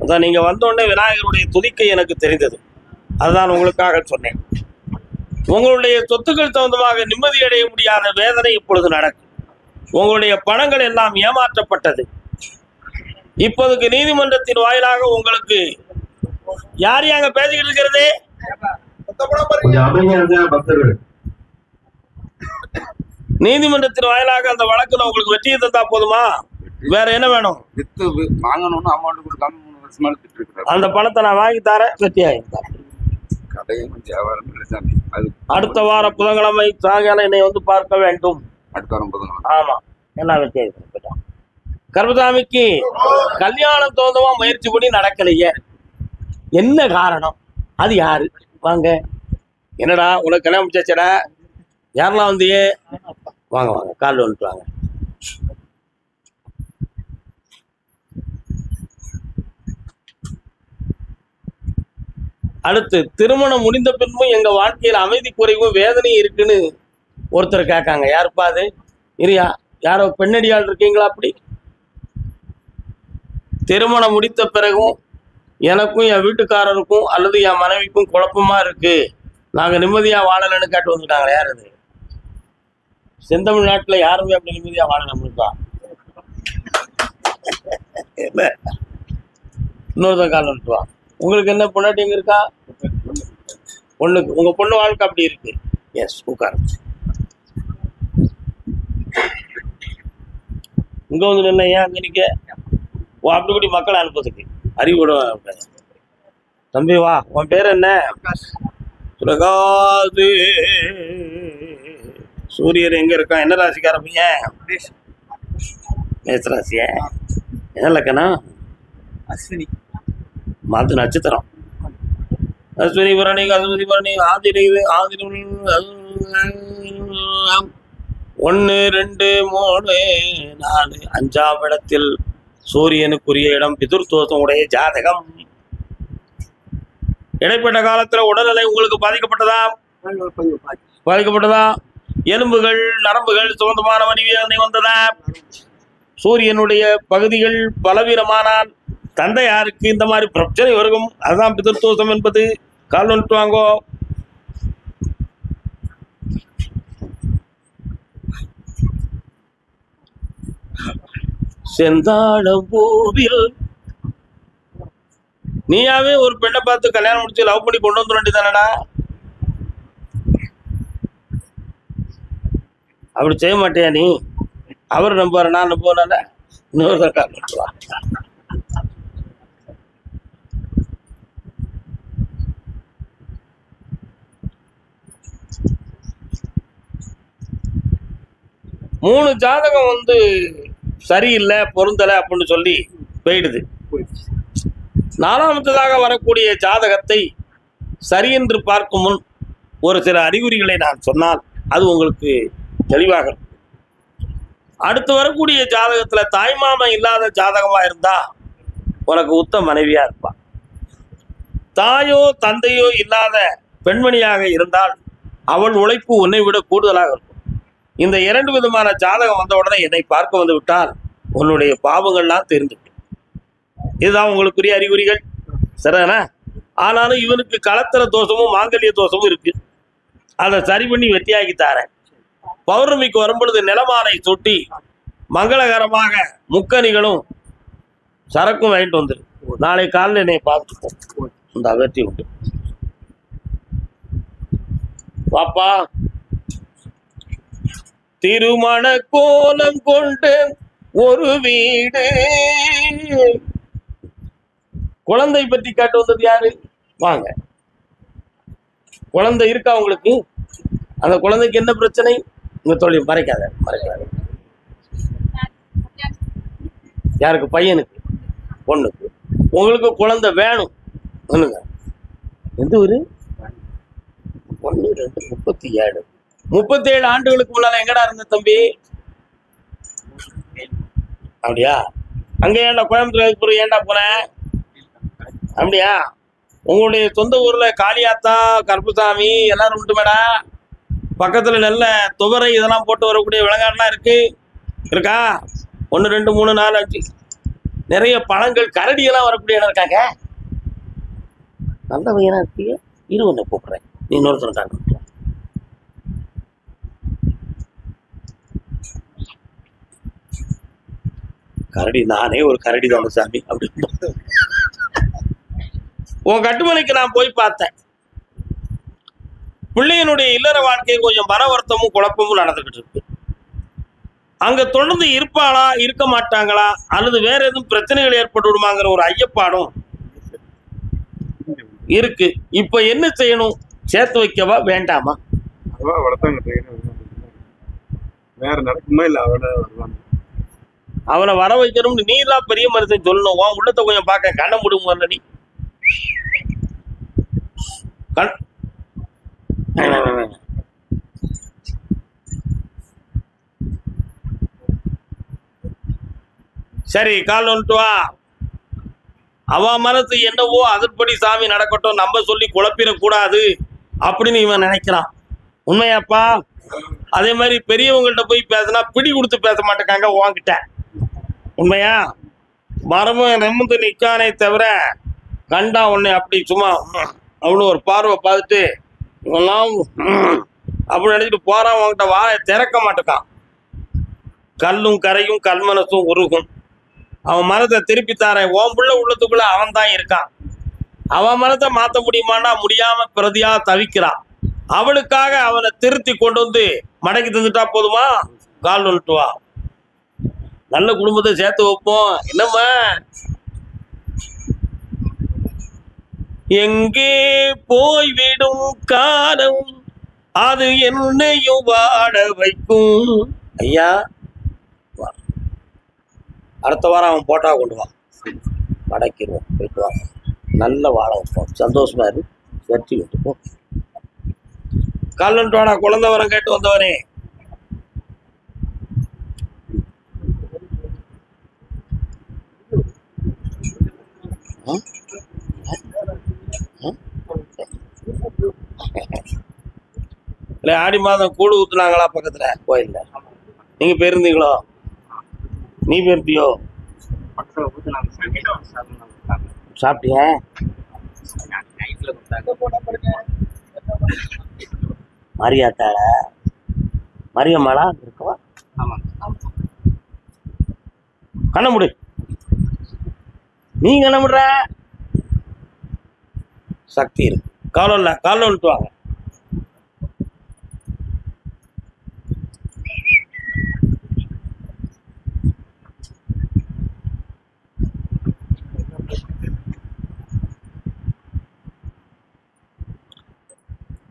அதான் நீங்க வந்த உடனே விநாயகருடைய துதிக்கை எனக்கு தெரிந்தது. அதுதான் உங்களுக்காக சொன்னேன். உங்களுடைய சொத்துக்கள் தகுந்தமாக நிம்மதி அடைய முடியாத வேதனை இப்பொழுது நடக்கும். உங்களுடைய பணங்கள் எல்லாம் ஏமாற்றப்பட்டது. இப்போதுக்கு நீதிமன்றத்தின் வாயிலாக உங்களுக்கு யார் அங்க பேசிக்கிட்டு இருக்கிறது? நீதிமன்றத்தின் வாயிலாக அந்த வழக்குல உங்களுக்கு வெற்றியை தந்தா போதுமா? வேற என்ன வேணும்? அந்த பணத்தை நான் வாங்கி தரேன், வெற்றியாகி தரேன். அடுத்த வார புதன்கிழமை சாயங்காலம் என்னை வந்து பார்க்க வேண்டும். ஆமா, எல்லாம் வெற்றியாகி தரேன். கருப்பசாமிக்கு கல்யாணம் தோந்தமா முயற்சி பண்ணி நடக்கலையே, என்ன காரணம்? அது யாரு? வாங்க. என்னடா உனக்கு கல்யாணம் முடிச்சாச்சடா? யாரெல்லாம் வந்தியே? வாங்க வாங்க, கால் வந்துட்டு வாங்க. அடுத்து, திருமணம் முடிந்த பின்பும் எங்க வாழ்க்கையில் அமைதி குறைவும் வேதனையும் இருக்குன்னு ஒருத்தர் கேட்காங்க. யாருப்பா அது? இரியா, யாரோ பெண்ணடியாள் இருக்கீங்களா? அப்படி திருமணம் முடித்த பிறகும் எனக்கும் என் வீட்டுக்காரருக்கும் அல்லது என் மனைவிக்கும் குழப்பமா இருக்கு, நாங்க நிம்மதியா வாழலன்னு கேட்டு வந்துட்டாங்க. யார் அது? செந்தமிழ்நாட்டுல யாருமே அப்படி நிம்மதியா வாழணும்னுக்கா? இன்னொருத்தன் கால் வந்துட்டுவா. உங்களுக்கு என்ன பொண்ணாட்டிங்க இருக்கா? பொண்ணுக்கு. உங்க பொண்ணு வாழ்க்கை அப்படி இருக்கு. எஸ், உட்காரு. இங்க வந்து நின்ன ஏன் அங்க நிக்க? அப்படி கூடி மக்களை அனுப்புறதுக்கு அறிவுட. தம்பி வா, உன் பேர் என்ன? பிரகாது. சூரியன் எங்க இருக்கான்? என்ன ராசிக்கார பையன்? மேச ராசிய. என்ன லக்கணம்? அஸ்வினி. மாத்து நட்சத்திரம். அஸ்வினி பரணி அஸ்வினி பரணி ஆதிரை 1 2 3 4 5ஆம் இடத்தில் சூரியனுக்குரிய இடம் பிதுர்தோஷம் உடைய ஜாதகம். இடைப்பட்ட காலத்துல உடல்நிலை உங்களுக்கு பாதிக்கப்பட்டதா? எலும்புகள் நரம்புகள் சம்பந்தமான வடிவேதனை வந்ததா? சூரியனுடைய பகுதிகள் பலவீனமானால் தந்தையாருக்கு இந்த மாதிரி பிரச்சனை வருகும். அதுதான் பிதர்தோஷம் என்பது. கால் வந்துட்டு வாங்கோ. செந்தாழம் பூவில் நீயாவே ஒரு பெண்ணை பார்த்து கல்யாணம் முடிச்சு லவ் பண்ணி கொண்டு வந்து வேண்டியதானடா? அப்படி செய்ய மாட்டியா நீ? அவர் நம்புவார், நான் நம்புவான? இன்னொரு கால் பண்ணுவா. மூணு ஜாதகம் வந்து சரியில்லை, பொருந்தலை அப்படின்னு சொல்லி போயிடுது. 4ஆவதாக வரக்கூடிய ஜாதகத்தை சரி என்று பார்க்கும் முன் ஒரு சில அறிகுறிகளை நான் சொன்னால் அது உங்களுக்கு தெளிவாக இருக்கும். அடுத்து வரக்கூடிய ஜாதகத்துல தாய்மாமன் இல்லாத ஜாதகமா இருந்தா உனக்கு உத்த மனைவியா இருப்பா. தாயோ தந்தையோ இல்லாத பெண்மணியாக இருந்தால் அவள் உழைப்பு உன்னை விட கூடுதலாக இருக்கும். இந்த இரண்டு விதமான ஜாதகம் வந்த உடனே என்னை பார்க்க வந்து விட்டால் உன்னுடைய பாவங்கள்லாம் தெரிந்துவிடும். இதுதான் உங்களுக்குரிய அறிகுறிகள். சரிதானா? ஆனாலும் இவனுக்கு களத்திர தோஷமும் மாங்கல்ய தோஷமும் இருக்கு. அதை சரி பண்ணி வெற்றியாக்கி தாரேன். பௌர்ணமிக்கு வரும்பொழுது நிலமாலை சுட்டி மங்களகரமாக முக்கணிகளும் சரக்கும் வாங்கிட்டு வந்துரு. நாளை காலையில் என்னை பார்த்துப்போம். இந்த வெற்றி உண்டு. பாப்பா, திருமண கோலம் கொண்டு ஒரு வீடு. குழந்தை பற்றி கேட்டு வந்தது யாரு? வாங்க. குழந்தை இருக்கா உங்களுக்கு? அந்த குழந்தைக்கு என்ன பிரச்சனை? உங்க தொழில் மறைக்காத. யாருக்கு? பையனுக்கு, பொண்ணுக்கு. உங்களுக்கு குழந்தை வேணும். ஒண்ணுங்க. எந்த ஊரு? 1 2 37. 37 ஆண்டுகளுக்கு முன்னால எங்கடா இருந்த தம்பி? அப்படியா? அங்க ஏன்டா கோயம்புத்தூர் ஏன்டா போன? அப்படியா? உங்களுடைய சொந்த ஊர்ல காளியாத்தா, கருப்புசாமி எல்லாரும் உண்டு மேடா. பக்கத்துல நல்ல துவரை இதெல்லாம் போட்டு வரக்கூடிய விலங்காடுலாம் இருக்கா? 1 2 3 4 5 நிறைய பழங்கள் கரடியெல்லாம் வரக்கூடிய இடம் இருக்காங்க. நல்ல பையனா இருக்கீங்க. ஒன்று கூப்பிடுறேன். நீ இன்னொருத்தர் தான். கரடி நானே ஒரு கரடி தானே சாமி அப்படின்னு உன் கட்டுமனைக்கு நான் போய் பார்த்தேன். பிள்ளையனுடைய இல்லற வாழ்க்கை கொஞ்சம் பரவர்த்தமும் குழப்பமும் நடந்துகிட்டு இருக்கு. அங்க தொடர்ந்து இருப்பாளா, இருக்க மாட்டாங்களா, அல்லது வேற எதுவும் பிரச்சனைகள் ஏற்பட்டு விடுமாங்கிற ஒரு ஐயப்பாடும் இருக்கு. இப்ப என்ன செய்யணும்? சேர்த்து வைக்கவா வேண்டாமா? வேற நடக்குமா இல்ல அவனை வர வைக்கணும்னு நீ தான் பெரிய மனுஷன் சொல்லணும். உன் உள்ளத்தை கொஞ்சம் பார்க்க கண்ண முடியும். நீ சரி, கால் வந்துட்டு வா. அவ மனசு என்னவோ அதன்படி சாமி நடக்கட்டும், நம்ம சொல்லி குழப்பிடக்கூடாது அப்படின்னு இவன் நினைக்கிறான். உண்மையாப்பா? அதே மாதிரி பெரியவங்கள்ட்ட போய் பேசினா பிடி கொடுத்து பேச மாட்டேங்காங்க உன்கிட்ட. உண்மையா? மரமும் நிமிந்து நிற்கானே தவிர கண்டா உன்னை அப்படி சும்மா அவனு ஒரு பார்வை பார்த்துட்டு இவெல்லாம் அப்படி நினைச்சிட்டு போறான். உன்கிட்ட வாயை திறக்க மாட்டேக்கான். கல்லும் கரையும் கல்மனசும் உருகும். அவன் மனத்தை திருப்பி தாரேன். ஓம் புள்ள உள்ளத்துக்குள்ள அவன் தான் இருக்கான். அவன் மனத்தை மாற்ற முடியுமானா முடியாம பிரதியா தவிக்கிறான். அவளுக்காக அவனை திருத்தி கொண்டு வந்து மடக்கி தந்துட்டா போதுமா? கால் வந்துட்டு வா. நல்ல குடும்பத்தை சேர்த்து வைப்போம். என்னம்மா? எங்கே போய்விடும் காலம் அது என்னையும் வாட வைக்கும். ஐயா, அடுத்த வாரம் அவன் போட்டா கொண்டு வா, மடக்கிடுவோம். போயிட்டு வா. நல்ல வாழ வைப்போம். சந்தோஷமா இரு. வெற்றி விட்டுப்போம். கால் வாடா. குழந்தை வரம் கேட்டு வந்தவனே. இல்லை, ஆடி மாதம் கூடு ஊத்துனாங்களா பக்கத்துல கோயில்ல? நீங்க போயிருந்தீங்களோ? நீ போயிருந்தியோ? சாப்பிட்டியா? மாரியாத்தாள மரியம்மாளா இருக்கவா? கண்ண முடி. நீ கண்ண முடுற சக்தி இருக்கு. காலம் இல்ல, காலம் விட்டு வாங்க.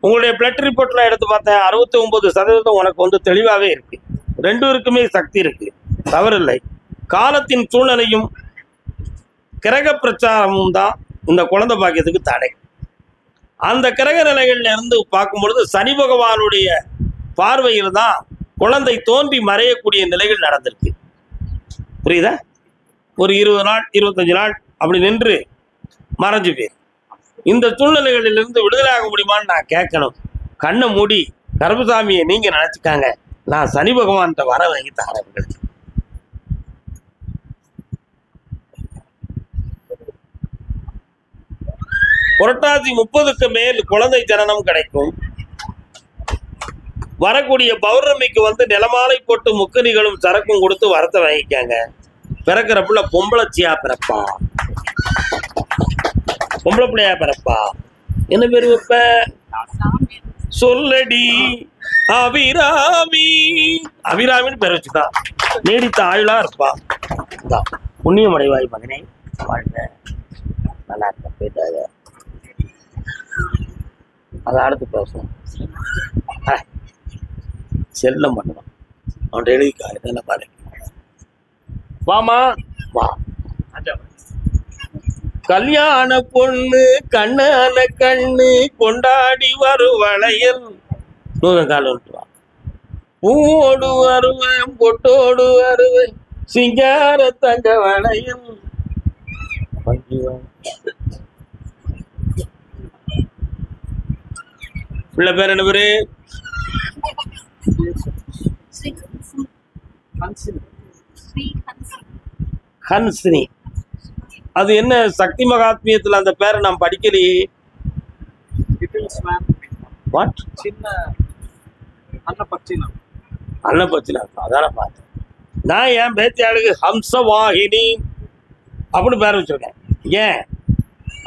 உங்களுடைய பிளட் ரிப்போர்ட்ல எடுத்து பார்த்தேன். 69% உனக்கு வந்து தெளிவாகவே இருக்கு. 2 சக்தி இருக்கு, தவறில்லை. காலத்தின் சூழ்நிலையும் கிரக பிரச்சாரமும் தான் இந்த குழந்தை பாக்கியத்துக்கு தடை. அந்த கிரக நிலைகள்ல இருந்து பார்க்கும் பொழுது சனி பகவானுடைய பார்வையில் தான் குழந்தை தோன்றி மறையக்கூடிய நிலைகள் நடந்திருக்கு. புரியுதா? ஒரு 20 நாள் 25 நாள் அப்படி நின்று மறைஞ்சு போயிரு. இந்த சூழ்நிலைகளிலிருந்து விடுதலையாக முடியுமான்னு நான் கேட்கணும். கண்ணை மூடி கருப்பசாமியை நீங்க நினைச்சுக்காங்க, நான் சனி பகவான்கிட்ட வர வாங்கி தரேன். புரட்டாசி 30க்கு மேல் குழந்தை ஜனனம் கிடைக்கும். வரக்கூடிய பௌர்ணமிக்கு வந்து நிலமாலை போட்டு முக்கணிகளும் சரக்கும் கொடுத்து வரத்தை வாங்கிக்காங்க. பிறக்கிற பிள்ளை பொம்பளைச்சியா பிறப்பா, பொம்பளை பிள்ளையா பிறப்பா. என்ன பேர் வைப்ப? சொல்லடி அபிராமி. அபிராமின்னு பேர் வச்சுதான் நீடித்த ஆயுளா இருப்பா. புண்ணியம் அடைவாய் மகனே, வாழ்க, நல்லா இருக்க. போயிட்டாங்க. அதை அடுத்து பேசணும். செல்லம் பண்ணுவான் அவன் எழுதிக்கா. என்ன பாரு, வாமா வா. கல்யாண பொண்ணு கண்ணான கண்ணு கொண்டாடி வருவளையல் காலவா. பூவோடு வருவேன் பொட்டோடு வருவேன் சிங்கார தங்க வளையல். பிள்ளை பேர் என்ன பேரு? ஹன்சினி. அது என்ன சக்தி மகாத்மியத்துல அந்த பேரை நான் படிக்கலையே. அன்னபட்சினா அதான பார்த்தேன். நான் என் பேத்தியாளுக்கு ஹம்சவாகினி அப்படின்னு பேர் வச்சிருக்கேன். ஏன்?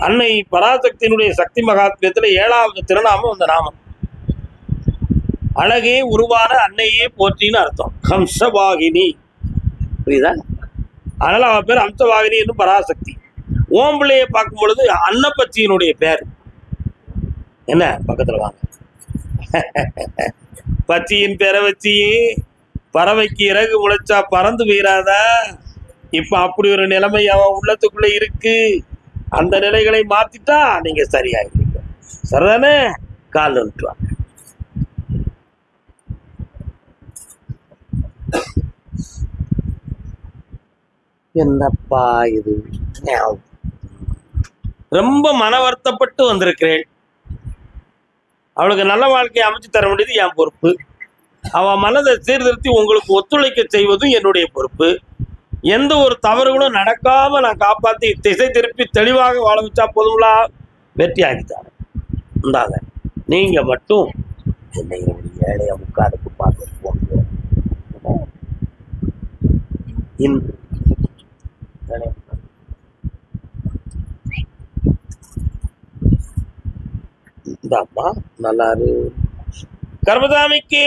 அன்னை பராசக்தியினுடைய சக்தி மகாத்மியத்துல 7வது திருநாமம் அந்த நாமம். அழகே உருவான அன்னையே போற்றின்னு அர்த்தம். ஹம்சவாகினி. புரியுதா? அதனால அவன் பேர் ஹம்சவாகினி என்னும் பராசக்தி. ஓம்பிள்ளையை பார்க்கும் பொழுது அன்னப்பச்சியினுடைய பேர் என்ன? பக்கத்துல வாங்க. பச்சியின் பேரை வச்சியே பறவைக்கு இறகு முளைச்சா பறந்து போயிடாதா? இப்ப அப்படி ஒரு நிலைமை அவன் உள்ளத்துக்குள்ள இருக்கு. அந்த நிலைகளை மாத்திட்டா நீங்க சரியாயிருவீங்க. சரிதானே? கால் விட்டுவாங்க. என்னப்பா இது? ரொம்ப மன வருத்தப்பட்டு வந்திருக்கிறேன். அவளுக்கு நல்ல வாழ்க்கையை அமைச்சு தர வேண்டியது என் பொறுப்பு. அவன் மனதை சீர்திருத்தி உங்களுக்கு ஒத்துழைக்க செய்வதும் என்னுடைய பொறுப்பு. எந்த ஒரு தவறுகளும் நடக்காம நான் காப்பாற்றி திசை திருப்பி தெளிவாக வாழ வச்சா போதுங்களா? வெற்றி ஆகித்தாரு. இந்தாங்க, நீங்க மட்டும் என்னை ஏழைய முக்காலுக்கு பார்த்து போங்க. இந்தாப்பா நல்லாரு. கர்மசாமிக்கு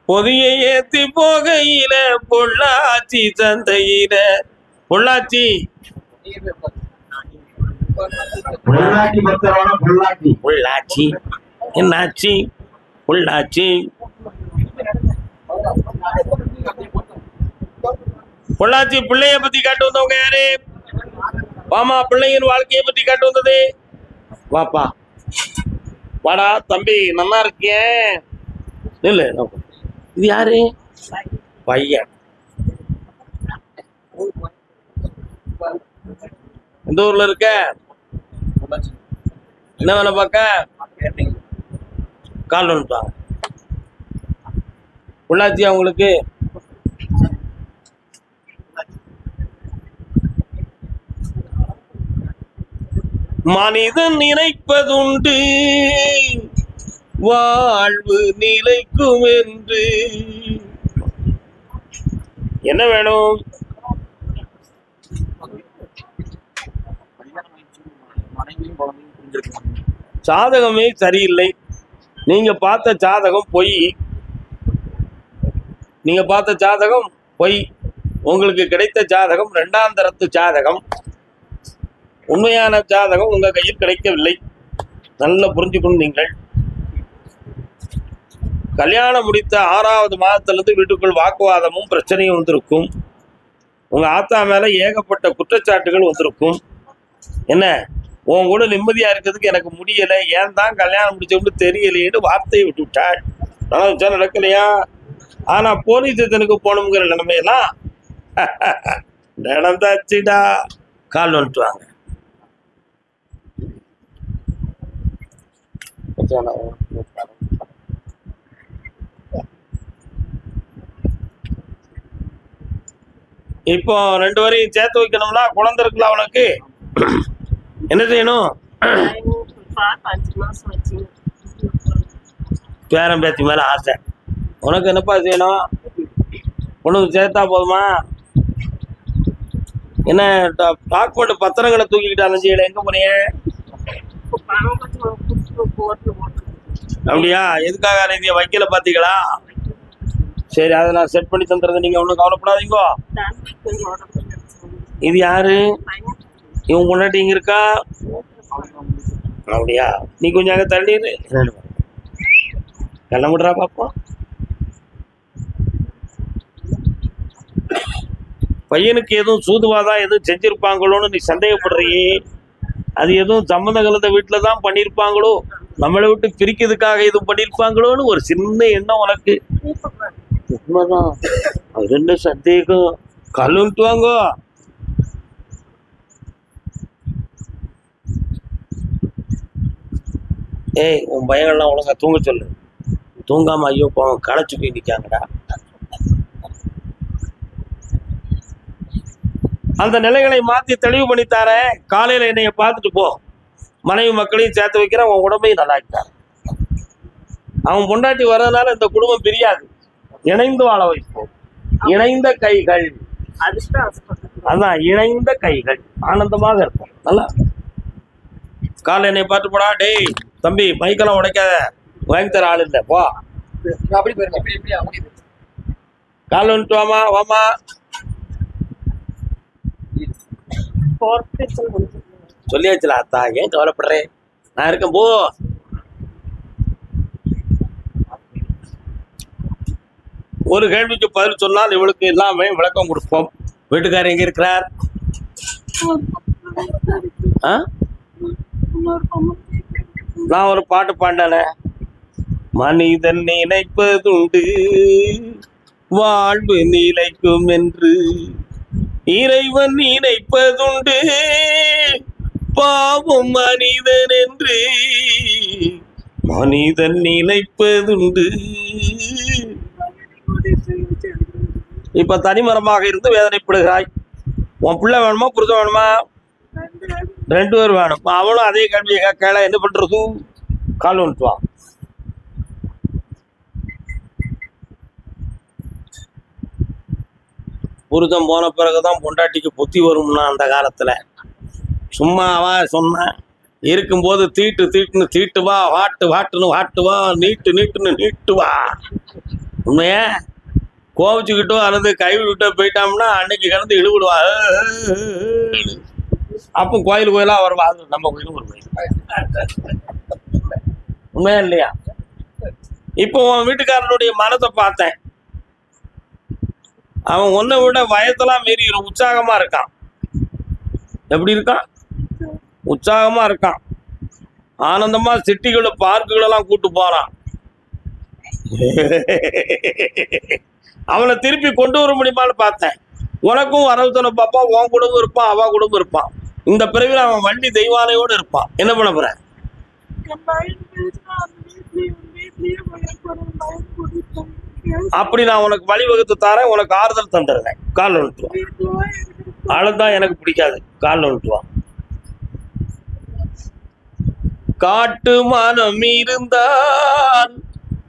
பொதியை ஏத்தி போகையில பொள்ளாச்சி சந்தையில பொள்ளாச்சி பொள்ளாச்சி என்னாச்சி? பொள்ளாச்சி பொள்ளாச்சி பிள்ளைய பத்தி காட்டு வந்தவங்க யாரு? வாமா, பிள்ளையின் வாழ்க்கையை பத்தி காட்டு வந்தது. வாப்பா, வாடா தம்பி, நல்லா இருக்கேன். இல்ல, இது யாரு? பையன். எந்த ஊர்ல இருக்க? என்ன வேலை பார்க்க? கால் வந்துட்டாங்க. பொள்ளாச்சி அவங்களுக்கு மனிதன் நினைப்பதுண்டு வாழ்வு நிலைக்கும் என்று. என்ன வேணும்? சாதகமே சரியில்லை. நீங்க பார்த்த ஜாதகம் பொய். நீங்க பார்த்த ஜாதகம் பொய். உங்களுக்கு கிடைத்த ஜாதகம் 2ஆம் தரத்து ஜாதகம். உண்மையான ஜாதகம் உங்க கையில் கிடைக்கவில்லை. நல்லா புரிஞ்சுக்கணும். நீங்கள் கல்யாணம் முடித்த 6வது மாதத்திலிருந்து வீட்டுக்குள் வாக்குவாதமும் பிரச்சனையும் வந்திருக்கும். உங்க ஆத்தா மேல ஏகப்பட்ட குற்றச்சாட்டுகள் வந்திருக்கும். என்ன? உன் கூட நிம்மதியா இருக்கிறதுக்கு எனக்கு முடியல, ஏன் தான் கல்யாணம் முடிச்சோம்னு தெரியலையேன்னு வார்த்தையை விட்டு விட்டாள். நடந்துச்சா நடக்கலையா? ஆனா போலீஸ் ஸ்டேஷனுக்கு போகணுங்கிற நிலைமையெல்லாம் நடந்தாச்சுடா. கால் வந்துட்டு வாங்க. இப்போ 2 வரையும் சேர்த்து வைக்கணும்னா குழந்தை இருக்குல்ல அவனுக்கு என்ன செய்யணும்? பேரன் பேத்தி மேல ஆசை. உனக்கு என்னப்பா செய்யணும்? பொண்ணு சேர்த்தா போதுமா? என்ன டாக்குமெண்ட் பத்திரங்களை தூக்கிக்கிட்டு அலைஞ்சியல, எங்க போனீங்க? அப்படியா? எதுக்காக நீங்க வைக்கல பாத்தீங்களா? சரி, அதை நான் செட் பண்ணி தந்துறது, நீங்க ஒன்றும் கவலைப்படாதீங்க. இது யாரு? இவன் முன்னாடி இங்க இருக்கா? அப்படியா? நீ கொஞ்சம் அங்கே தள்ளிடு. கிளம்பிடுறா பாப்போம். பையனுக்கு எதுவும் சூதுவாதா எதுவும் செஞ்சிருப்பாங்களோன்னு நீ சந்தேகப்படுறியே. அது எதுவும் சம்மந்த கலந்த வீட்டுல தான் பண்ணியிருப்பாங்களோ, நம்மளை விட்டு பிரிக்கிறதுக்காக எதுவும் பண்ணியிருப்பாங்களோன்னு ஒரு சின்ன எண்ணம் உனக்கு. உண்மைதான், அது என்ன சந்தேகம்? கல்லுன்ட்டு வாங்க. ஏய், உன் பையன்லாம் ஒழுங்கா தூங்க சொல்லு. தூங்காம ஐயோ போவோம் களைச்சு போய் நிற்காங்கடா. அந்த நிலைகளை மாற்றி தெளிவு பண்ணித்தாரேன். காலையில் என்னைய பார்த்துட்டு போ. மனைவி மக்களையும் சேர்த்து வைக்கிறேன், உன் உடம்பையும் நல்லாக்கிட்டார். அவன் பொண்டாட்டி வர்றதுனால இந்த குடும்பம் பிரியாது, இணைந்து வாழ வைப்போம். இணைந்த கைகள், அதான் இணைந்த கைகள் ஆனந்தமாக இருக்கும். நல்லா காலை என்னை பார்த்து போடா. டேய் தம்பி, மைக்கெல்லாம் உடைக்காத, வாங்கி தர ஆள் இல்லை, போ. கால் வந்துட்டு வாமா வாமா. சொல்லியாச்சுல அத்தா, ஏன் கவலைப்படுறேன், நான் இருக்கேன், போ. ஒரு கேள்விக்கு பதில் சொன்னால் இவளுக்கு எல்லாமே விளக்கம் கொடுப்போம். வீட்டுக்காரர் எங்க இருக்கிறார்? நான் ஒரு பாட்டு பாண்டனே, மனிதன் நினைப்பதுண்டு வாழ்வு நிலைக்கும் என்று, இறைவன் நினைப்பதுண்டு பாவம் மனிதன் என்று, மனிதன் நினைப்பதுண்டு. இப்ப தனிமரமாக இருந்து வேதனைப்படுகிறாய். உன் பிள்ளை வேணுமா புருஷன் வேணுமா? 2 பேர் வேணும். அவனும் அதே கேள்வியை கேட்கல, என்ன பண்றது? கால் வந்துட்டுவான். புருஷன் போன பிறகுதான் பொண்டாட்டிக்கு புத்தி வரும்னா அந்த காலத்துல. சும்மாவா சொன்ன? இருக்கும்போது தீட்டு தீட்டுன்னு தீட்டுவா, வாட்டு வாட்டுன்னு வாட்டுவா, நீட்டு நீட்டுன்னு நீட்டுவா. உண்மைய கோவிச்சுக்கிட்டோ அல்லது கைவிட்டு போயிட்டோம்னா அன்னைக்கு கிடந்து இழுவிடுவா. அப்போ கோயில் கோயிலா வருவா. அது நம்ம கோயிலும் ஒரு கோயில். உண்மையா இல்லையா? இப்போ உன் வீட்டுக்காரனுடைய மனத்தை பார்த்தேன். அவன் ஒன்னை விட வயத்தெல்லாம் மீறி உற்சாகமா இருக்கான். எப்படி இருக்கான்? உற்சாகமா இருக்கான். ஆனந்தமா சிட்டிகளை பார்க்குகளெல்லாம் கூட்டு போறான். அவனை திருப்பி கொண்டு வர முடியுமான்னு பார்த்தேன். உனக்கும் வரவுத்தனை பாப்பா, உன் குடும்பம் இருப்பான், அவ குடும்பம் இருப்பான். இந்த பிறவில அவன் வண்டி தெய்வானையோடு இருப்பான். என்ன பண்ண போற? அப்படி நான் உனக்கு வழிவகுத்து தரேன், உனக்கு ஆறுதல் தந்துடுறேன். கால் வந்துட்டுவான். அழுதான் எனக்கு பிடிக்காது, கால் வந்துட்டுவான். காட்டு மனம் இருந்தால்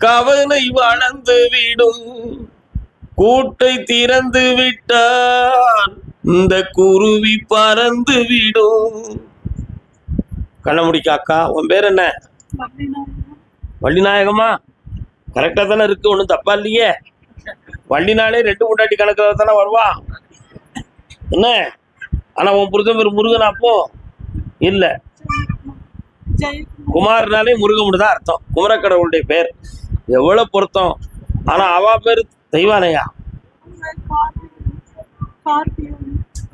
கவலை வளர்ந்து விடும், கூட்டை திறந்து விட்டால் இந்த குருவி பறந்து விடும். கண்ணமுடிக்காக்கா, உன் பேர் என்ன? வள்ளிநாயகமா? கரெக்டா தானே இருக்கு, ஒன்றும் தப்பா இல்லையே. வள்ளினாலே 2 பொண்டாட்டி கணக்கில் தானே வருவா என்ன? ஆனா உன் புருஷன் பேர் முருகன்? அப்போ இல்ல, குமார்னாலே முருகமுடு தான் அர்த்தம். குமரக்கடவுளுடைய பேர் எவ்வளவு பொருத்தம். ஆனா அவ பேரு தெய்வானையா?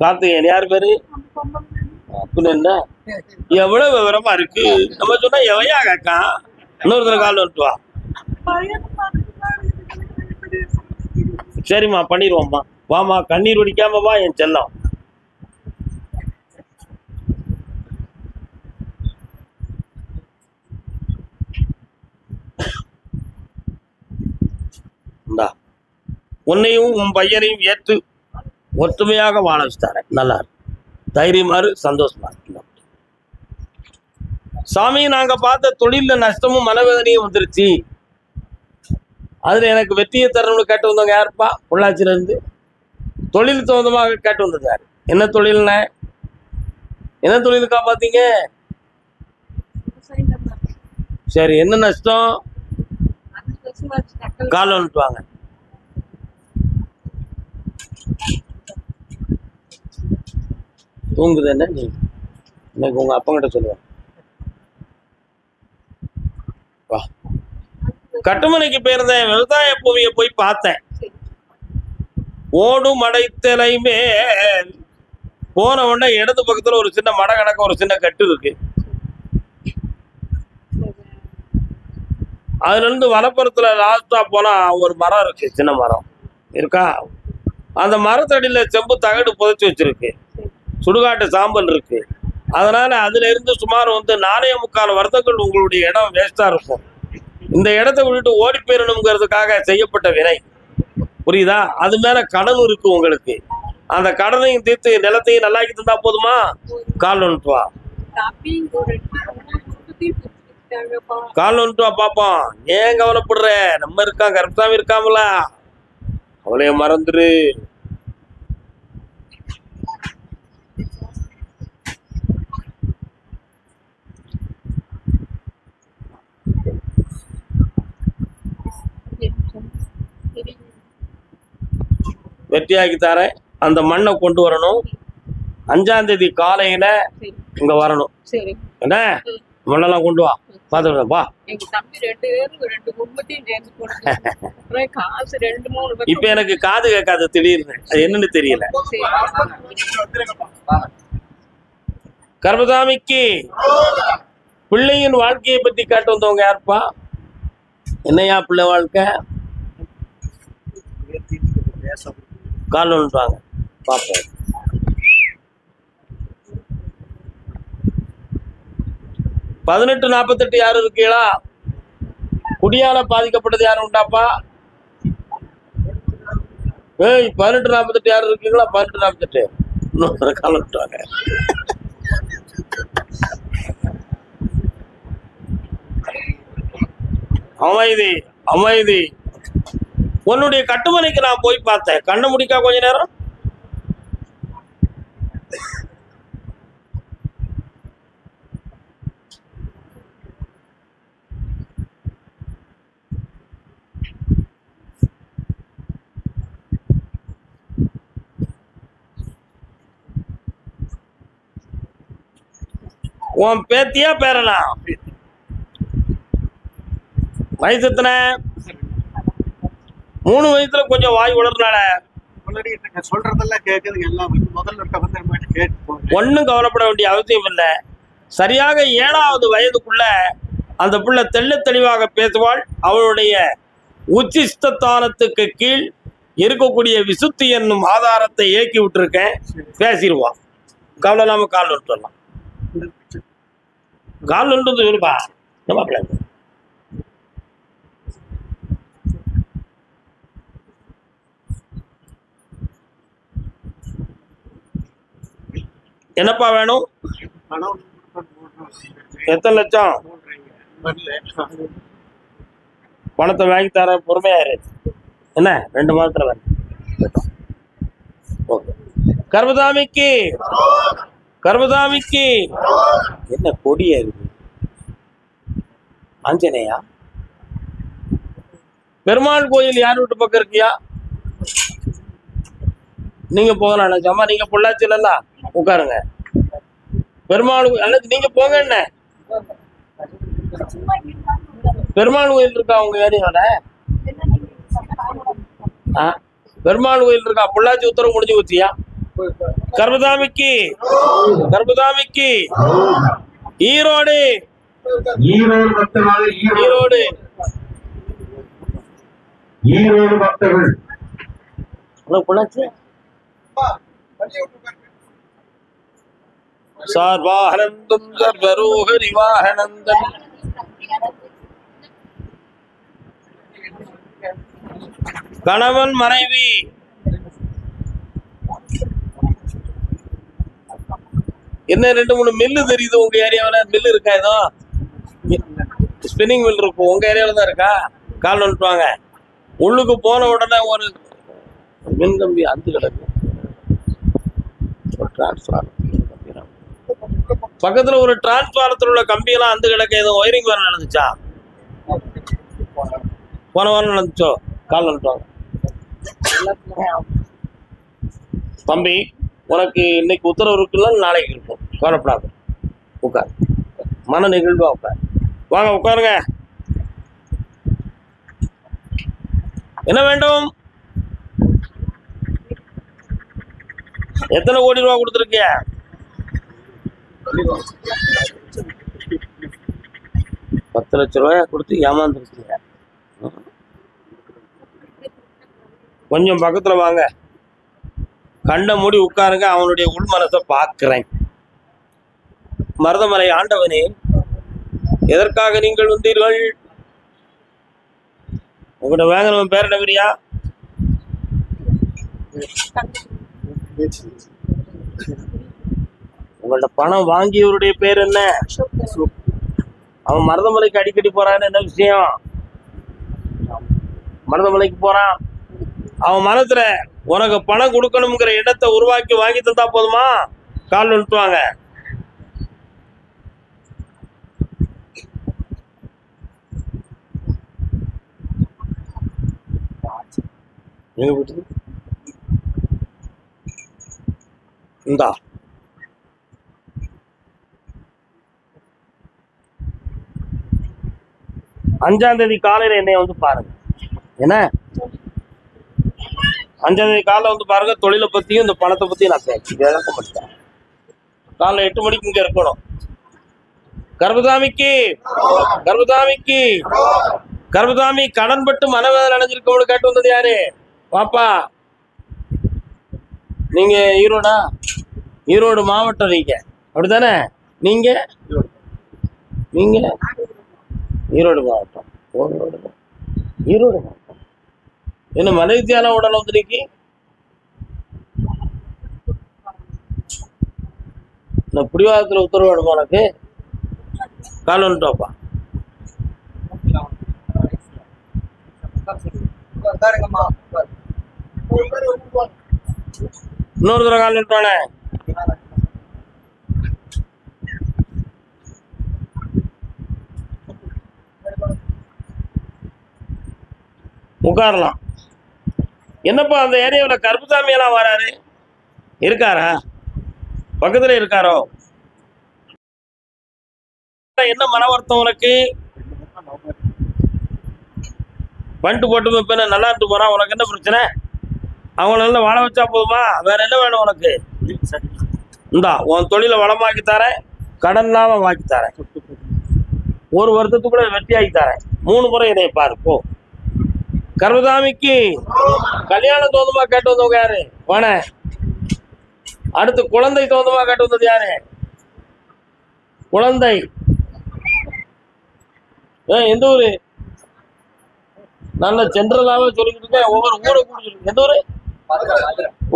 கார்த்திகேயன். யார் பேரு? அப்படின்னு என்ன எவ்வளவு விவரமா இருக்கு. நம்ம சொன்னா எவையா கேக்கா இன்னொருத்தர் கால் வந்துட்டு வா. சரிம்மா பண்ணிடுவோம்மா. வாமா கண்ணீர் வடிக்காம வா என் செல்லம். உன்னையும் உன் பையனையும் ஏற்று ஒற்றுமையாக வாழ வச்சுட்டாரேன். நல்லா தைரியமாறு சந்தோஷமா இருக்கு. சாமி நாங்க பார்த்த தொழில நஷ்டமும் மனவேதனையும் வந்துருச்சு. அதுல எனக்கு வெற்றியை தரணும்னு கேட்டு வந்தவங்க யாருப்பா? பொள்ளாச்சியில இருந்து தொழில் சம்பந்தமாக கேட்டு வந்தது யாரு? என்ன தொழில்னா என்ன தொழிலுக்கா பாத்தீங்க? சரி என்ன நஷ்டம்? கால் வந்துட்டு வாங்க. தூங்குது என்ன நீ? எனக்கு உங்க அப்பா கிட்ட சொல்லுவேன். வா. கட்டுமனைக்கு போயிருந்தேன். விவசாய பூமியை போய் பார்த்தேன். ஓடும் மடைத்தலை மேல் போன உடனே இடது பக்கத்துல ஒரு சின்ன மடை கணக்க ஒரு சின்ன கட்டு இருக்கு. அதுல இருந்து வலப்புறத்துல லாஸ்டா போனா ஒரு மரம் இருக்கு. சின்ன மரம் இருக்கா? அந்த மரத்தடியில செம்பு தகடு புதைச்சி வச்சிருக்கு. சுடுகாட்டு சாம்பல் இருக்கு. அதனால அதுல இருந்து சுமார் 4.25 வருடங்கள் உங்களுடைய இடம் வேஸ்டா இருக்கும். இந்த இடத்தை விட்டுட்டு ஓடி போயிடணுங்கிறதுக்காக செய்யப்பட்ட வினை. புரியுதா? அது மேல கடன் இருக்கு உங்களுக்கு. அந்த கடனையும் தீர்த்து நிலத்தையும் நல்லாக்கி தந்தா போதுமா? கால் வந்துட்டு வா. கால் வந்துட்டு வா பாப்போம். ஏன் கவலைப்படுற? நம்ம இருக்கான், கருப்சாமி இருக்காமல, அவளைய மறந்துரு. வெற்றியாக்கி தரேன். அந்த மண்ணை கொண்டு வரணும். 5ஆம் தேதி காலையில இங்க வரணும். என்ன மண்ணெல்லாம் கொண்டு வா. பாத்துப்பா. இப்ப எனக்கு காது கேட்காது திடீர்னு. அது என்னன்னு தெரியல. கர்மசாமிக்கு பிள்ளையின் வாழ்க்கையை பத்தி கேட்டு வந்தவங்க யாருப்பா? என்னையா பிள்ளை வாழ்க்கை? கால் வந்துட்டாங்க பாப்போம். பதினெட்டு 48 யாரும் இருக்கீங்களா? குடியால பாதிக்கப்பட்டது யாரும் உண்டாப்பா? ஏய் 18 48 யாரும் இருக்கீங்களா? 18 48 இன்னொரு கால் வந்துட்டாங்க. அமைதி அமைதி. உன்னுடைய கட்டுமனைக்கு நான் போய் பார்த்தேன். கண்ணை முடிக்கா கொஞ்ச நேரம். உன் பேத்தியா பேரனா? வயசு எத்தனை? 3 வயசுல கொஞ்சம் வாய் உளர்னால சொல்றதெல்லாம் கேட்குது. எல்லாம் முதல்ல ஒன்னும் கவலைப்பட வேண்டிய அவசியம் இல்லை. சரியாக 7ஆவது வயதுக்குள்ள அந்த பிள்ளை தெள்ள தெளிவாக பேசுவாள். அவளுடைய உச்சிஸ்தானத்துக்கு கீழ் இருக்கக்கூடிய விசுத்தி என்னும் ஆதாரத்தை இயக்கி விட்டுருக்கேன். பேசிடுவான். கவலை இல்லாம கால் விட்டுலாம். கால் விட்டு சொல்லுப்பா. என்னப்பா வேணும்? எத்தனை லட்சம்? பணத்தை வாங்கி தர. பொறுமையாரு. என்ன 2 மாதத்துல வேணும். ஓகே. கர்மசாமிக்கு கர்மசாமிக்கு என்ன கொடியா இருக்கு? ஆஞ்சநேயா பெருமாள் கோயில் யார் வீட்டு பக்கம் இருக்கியா? நீங்க போகலாம். நினைச்சாமா நீங்க பொள்ளாச்சியில உட்காருங்க. பெருமாள் அல்லது நீங்க போங்க. என்ன பெருமாள் கோயில் இருக்கா உங்க ஏரியாவோட? பெருமாள் கோயில் இருக்கா? பொள்ளாச்சி உத்தரவு முடிஞ்சு ஊத்தியா? கர்பதாமிக்கு கர்பதாமிக்கு ஈரோடு ஈரோடு பக்தர்கள் ஈரோடு ஈரோடு பக்தர்கள் சார்வானந்தம் சர்வரோகரி வாகனந்தன் கணவன் மனைவி என்ன 2-3 மில்லு தெரியுது உங்க ஏரியாவில்? மில்லு இருக்கா? ஏதோ ஸ்பின்னிங் மில் இருக்கும் உங்க ஏரியாவில் தான் இருக்கா? கால் வந்துட்டுவாங்க. உள்ளுக்கு போன உடனே ஒரு மின் கம்பி அந்து கிடக்கு. பக்கத்துல ஒரு டிரான்ஸ்பாரத்தில் உள்ள கம்பியெல்லாம் அந்து கிடக்க. ஏதோ ஒயரிங் வேற நடந்துச்சா? போன வாரம் நடந்துச்சோ? கால் வந்துட்டுவாங்க. தம்பி உனக்கு இன்னைக்கு உத்தரவு இருக்குல்ல, நாளைக்கு இருக்கும். கவலைப்படாது, உட்கார். மன நிகழ்வா உட்கார். வாங்க உட்காருங்க. என்ன வேண்டும்? எத்தனை கோடி ரூபா கொடுத்துருக்கிய? 10 லட்சம் ரூபாய் கொடுத்து ஏமாந்துருக்கீங்க. கொஞ்சம் பக்கத்துல வாங்க. கண்ட மூடி உட்காருங்க. அவனுடைய உள் மனசை பார்க்கிறேன். மருதமலை ஆண்டவனே, எதற்காக நீங்கள் வந்தீர்கள்? உங்கள்கிட்ட வாங்கினவன் பேர் என்ன பெரியா? உங்கள்ட்ட பணம் வாங்கியவருடைய பேர் என்ன? அவன் மருதமலைக்கு அடிக்கடி போறான்னு என்ன விஷயம்? மருதமலைக்கு போறான். அவன் மனத்துல உனக்கு பணம் கொடுக்கணுங்கிற இடத்தை உருவாக்கி வாங்கி தந்தா போதுமா? கால் நிறுத்துவாங்க. இந்தா 5ஆம் தேதி காலையில என்னைய வந்து பாருங்க. என்ன 5ஆம் தேதி காலைல வந்து பாருங்க. தொழிலை பத்தியும் இந்த பணத்தை பத்தியும் நான் இழக்க மாட்டேன். காலைல 8 மணிக்கு இங்க இருக்கணும். கர்பதாமிக்கு கர்பதாமிக்கு கர்பதாமி கடன் பட்டு மனவேதனை அடைஞ்சிருக்கவனு கேட்டு வந்தது யாரு? பாப்பா நீங்க ஈரோடா? ஈரோடு மாவட்டம் நீங்க, அப்படித்தானே? நீங்க நீங்க ஈரோடு மாவட்டம். ஈரோடு மாவட்டம் என்ன மலேசியால உடல் வந்து நீக்கி நான் பிடிவாதத்துல உத்தரவு வேணுமா உனக்கு? கால் வந்துட்டோப்பா. இன்னொரு தடவை கால் வந்துட்டானே. உட்காரலாம். என்னப்பா அந்த ஏரியாவில் கருப்புசாமி எல்லாம் வராரு? இருக்காரா? பக்கத்துல இருக்காரோ? என்ன மன வருத்தம் உனக்கு? பண்ணிட்டு போட்டு இப்ப நல்லா இருந்து போறான். உனக்கு என்ன பிரச்சனை? அவங்கள நல்லா வாழ வச்சா போதுமா? வேற என்ன வேணும் உனக்கு? இந்தா உன் தொழிலை வளமாக்கி தரேன், கடன் இல்லாம வாக்கி தரேன், 1 வருஷத்துக்குள்ள வெற்றி ஆக்கி தரேன். 3 முறை இதை பாரு போ. கர்பதாமிக்கு கல்யாணம் தோந்தமா கேட்டு வந்தவங்க யாரு? வான. அடுத்து குழந்தை தோந்தமா கேட்டு வந்தது யாரு? குழந்தை. எந்த ஊரு? நல்ல ஜென்ரலாவே சொல்லிக்கிட்டு இருக்கேன். ஒவ்வொரு ஊரை கூட சொல்லுங்க. எந்த ஊரு?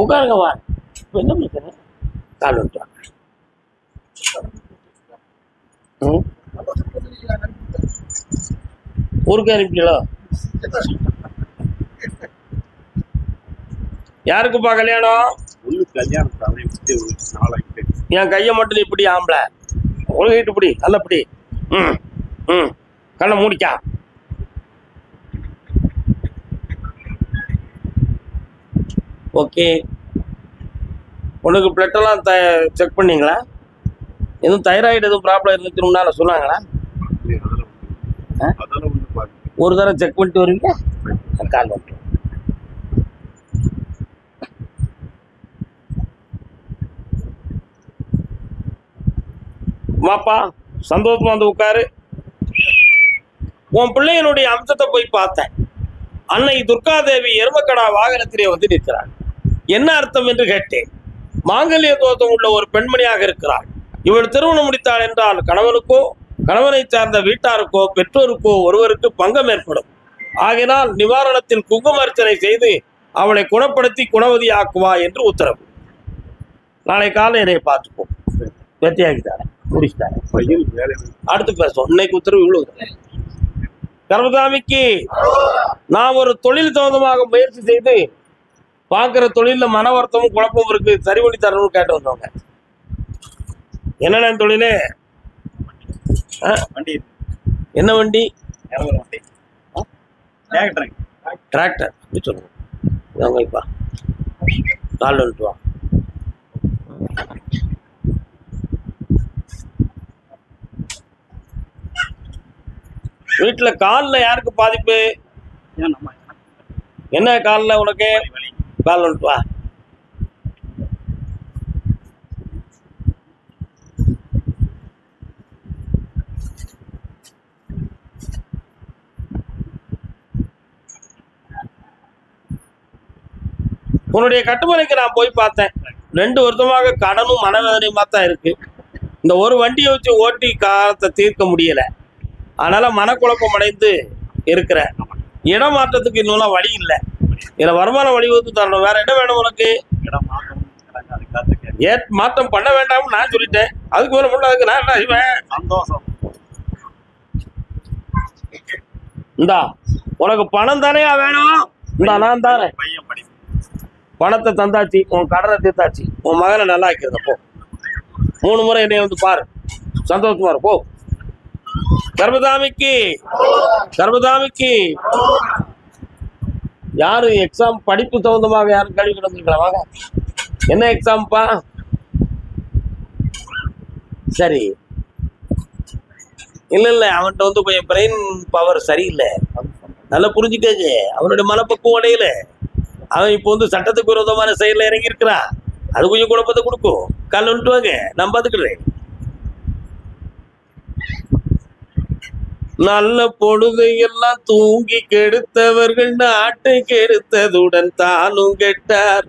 உட்காருங்க வா. என்ன பிரச்சனை? கால் வந்துட்டான். ஊருக்கு அனுப்பிட்டீங்களோ? யாருக்குப்பா கல்யாணம்? என் கைய மட்டும் நீ இப்படி ஆம்பளை ஒழுங்கிட்டு இப்படி நல்லபடி கண்ணை மூடிக்கா. ஓகே. உனக்கு பிளட் எல்லாம் செக் பண்ணீங்களா? எதுவும் தைராய்டு எதுவும் ப்ராப்ளம் இருந்துச்சு முன்னால சொன்னாங்களா? ஒரு தடவை செக் பண்ணிட்டு வருவீங்க. கால் வந்துட்டு வாப்பா, சந்தோஷமா வந்து உட்காரு. உன் பிள்ளையனுடைய அம்சத்தை போய் பார்த்தேன். அன்னை துர்காதேவி எருமக்கடா வாகனத்திலே வந்து நிற்கிறாள். என்ன அர்த்தம் என்று கேட்டேன். மாங்கல்ய தோஷம் உள்ள ஒரு பெண்மணியாக இருக்கிறாள். இவள் திருமணம் முடித்தாள் என்றால் கணவனுக்கோ கணவனை சார்ந்த வீட்டாருக்கோ பெற்றோருக்கோ ஒருவருக்கு பங்கம் ஏற்படும். ஆகினால் நிவாரணத்தில் குங்குமர்ச்சனை செய்து அவளை குணப்படுத்தி குணவதி ஆக்குவா என்று உத்தரவு. நாளை காலை என்னை பார்த்துப்போம். வெற்றியாகிட்டாரே, முடிச்சிட்டாரே, அடுத்து பேசுவோம். இன்னைக்கு உத்தரவு இவ்வளவு. கர்மசாமிக்கு நான் ஒரு தொழில் சம்பந்தமாக முயற்சி செய்து பார்க்குற தொழிலில் மன வருத்தமும் குழப்பமும் இருக்கு, சரி பண்ணி தரணும்னு கேட்டு வந்தவங்க. என்னென்ன தொழிலே? வண்டி. என்ன வண்டி? வண்டி டிராக்டர் சொல்லுங்க. வாங்கப்பா, கால் வந்துட்டு வா. வீட்டுல காலில் யாருக்கு பாதிப்பு? என்ன காலில் உனக்கு? கால் வந்துட்டு வா. உன்னுடைய கட்டுமனைக்கு நான் போய் பார்த்தேன். 2 வருஷமாக கடனும் மனவேதனையுமா தான் இருக்கு. இந்த ஒரு வண்டியை வச்சு ஓட்டி காலத்தை தீர்க்க முடியல. அதனால மனக்குழப்பம் அடைந்து இருக்கிற. இடம் மாற்றத்துக்கு இன்னும் வழி இல்லை. இதில் வருமான வழி வந்து தரணும். வேற என்ன வேணும் உனக்கு? மாற்றம் பண்ண வேண்டாம்னு நான் சொல்லிட்டேன். அதுக்கு மேல முன்னாடி நான் என்ன செய்வேன்? சந்தோஷம். இந்தா உனக்கு பணம் தானே வேணும். இந்தா நான் தானே. பணத்தை தந்தாச்சு, உன் கடனை தீர்த்தாச்சு, உன் மகனை நல்லா ஆக்கிறத போ. 3 முறை என்னை வந்து பாரு, சந்தோஷமா இரு, போ. கர்மசாமிக்கு கர்மசாமிக்கு யாரு எக்ஸாம் படிப்பு சம்பந்தமாக யாரும் கல்வி கிடந்துருக்கலாம்? வாங்க. என்ன எக்ஸாம்ப்பா? சரி, இல்ல அவன்கிட்ட வந்து கொஞ்சம் பிரெயின் பவர் சரியில்லை. நல்லா புரிஞ்சுக்காது. அவனுடைய மனப்பக்குவம் அடையல. அவன் இப்போ வந்து சட்டத்துக்கு விரோதமான செயலில் இறங்கி இருக்கிறான். அது கொஞ்சம் குழப்பத்தை கொடுக்கும். கால் வந்துட்டு வாங்க, நான் பார்த்துக்கிறேன். நல்ல பொழுது எல்லாம் தூங்கி கெடுத்தவர்கள் நாட்டை கெடுத்ததுடன் தானும் கெட்டார்.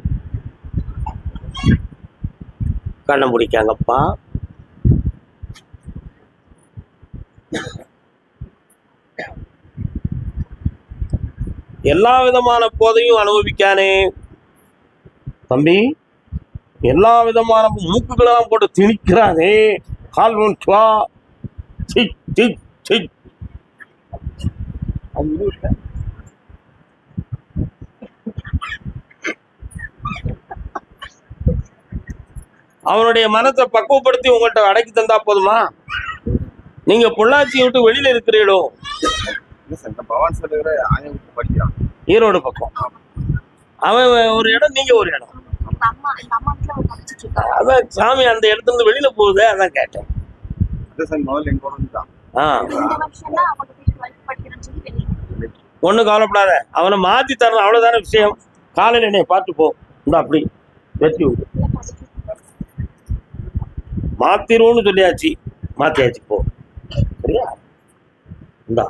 கண்ணை முடிக்காங்கப்பா. எல்லா விதமான போதையும் அனுபவிக்கானே தம்பி. எல்லா விதமான மூக்குகளெல்லாம் போட்டு திணிக்கிறானே. கால் வா. அவனுடைய மனத்தை பக்குவப்படுத்தி உங்கள்கிட்ட அடக்கி தந்தா போதுமா? நீங்க பொள்ளாச்சியை விட்டு வெளியில இருக்கிறீடோ? ஈரோடு பக்கம். அவன் ஒரு இடம், நீங்க ஒரு இடம். அதான் சாமி அந்த இடத்துல இருந்து வெளியில போகுது, அதான் கேட்டேன். ஒன்னும் கவலைப்படாத, அவனை மாத்தி தரணும், அவ்வளவுதான விஷயம். காலையில் என்னைய பார்த்து போ. இந்த அப்படி வெற்றி விடு. மாத்திருவோன்னு சொல்லியாச்சு, மாத்தியாச்சு, போ. சரியா? இந்தா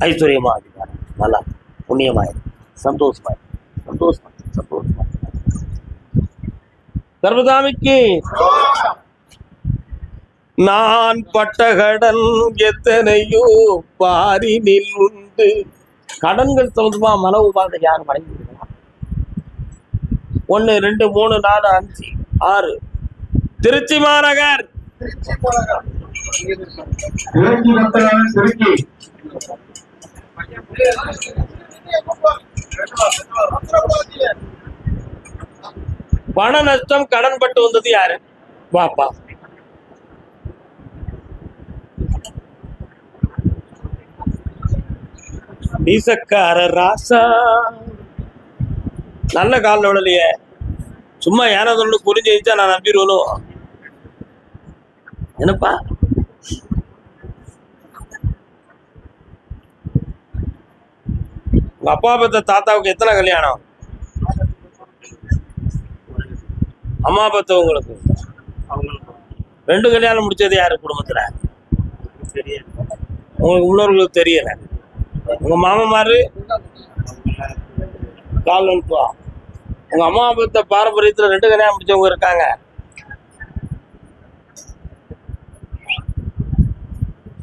ஐஸ்வர்யமா நல்லா புண்ணியமாயிரு, சந்தோஷமாயிரு, சந்தோஷமா சந்தோஷமா. கர்மசாமிக்கு நான் பட்ட கடன் எத்தனையோ பாரினில் உண்டு. கடன்கள் சம்பந்தமா மன உபாதை யாரும் வழங்கி 1 2 3 4 5 6 திருச்சி மாநகர். பண நஷ்டம், கடன் பட்டு வந்தது யாரு? வாப்பா. மீசக்கார ராசா. நல்ல காலில் விடலையே, சும்மா ஏனதொன்னு புரிஞ்சுச்சா நான் நம்பிடுவனும். என்னப்பா உங்க அப்பா பத்த தாத்தாவுக்கு எத்தனை கல்யாணம்? அம்மா பத்த உங்களுக்கு 2 கல்யாணம் முடிச்சது யாரு குடும்பத்துல? தெரியாது. உங்களுக்கு உள்ளவர்களுக்கு தெரியல. உங்க மாமமாரு கால் அனுப்புவா. உங்க அம்மா அப்பா பாரம்பரியத்துல 2 கல்யாணம் முடிச்சவங்க இருக்காங்க.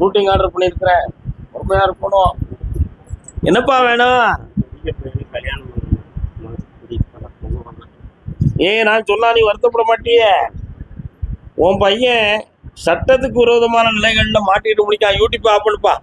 ஷூட்டிங் ஆர்டர் பண்ணியிருக்கிறேன், உண்மையா இருக்கணும். என்னப்பா வேணும்? கல்யாணம் நான் சொன்னா நீ வருத்தப்பட மாட்டியே? உன் பையன் சட்டத்துக்கு விரோதமான நிலைகள்ல மாட்டிட்டு முடிக்கான். யூடியூப் ஆப் பண்ணுப்பா.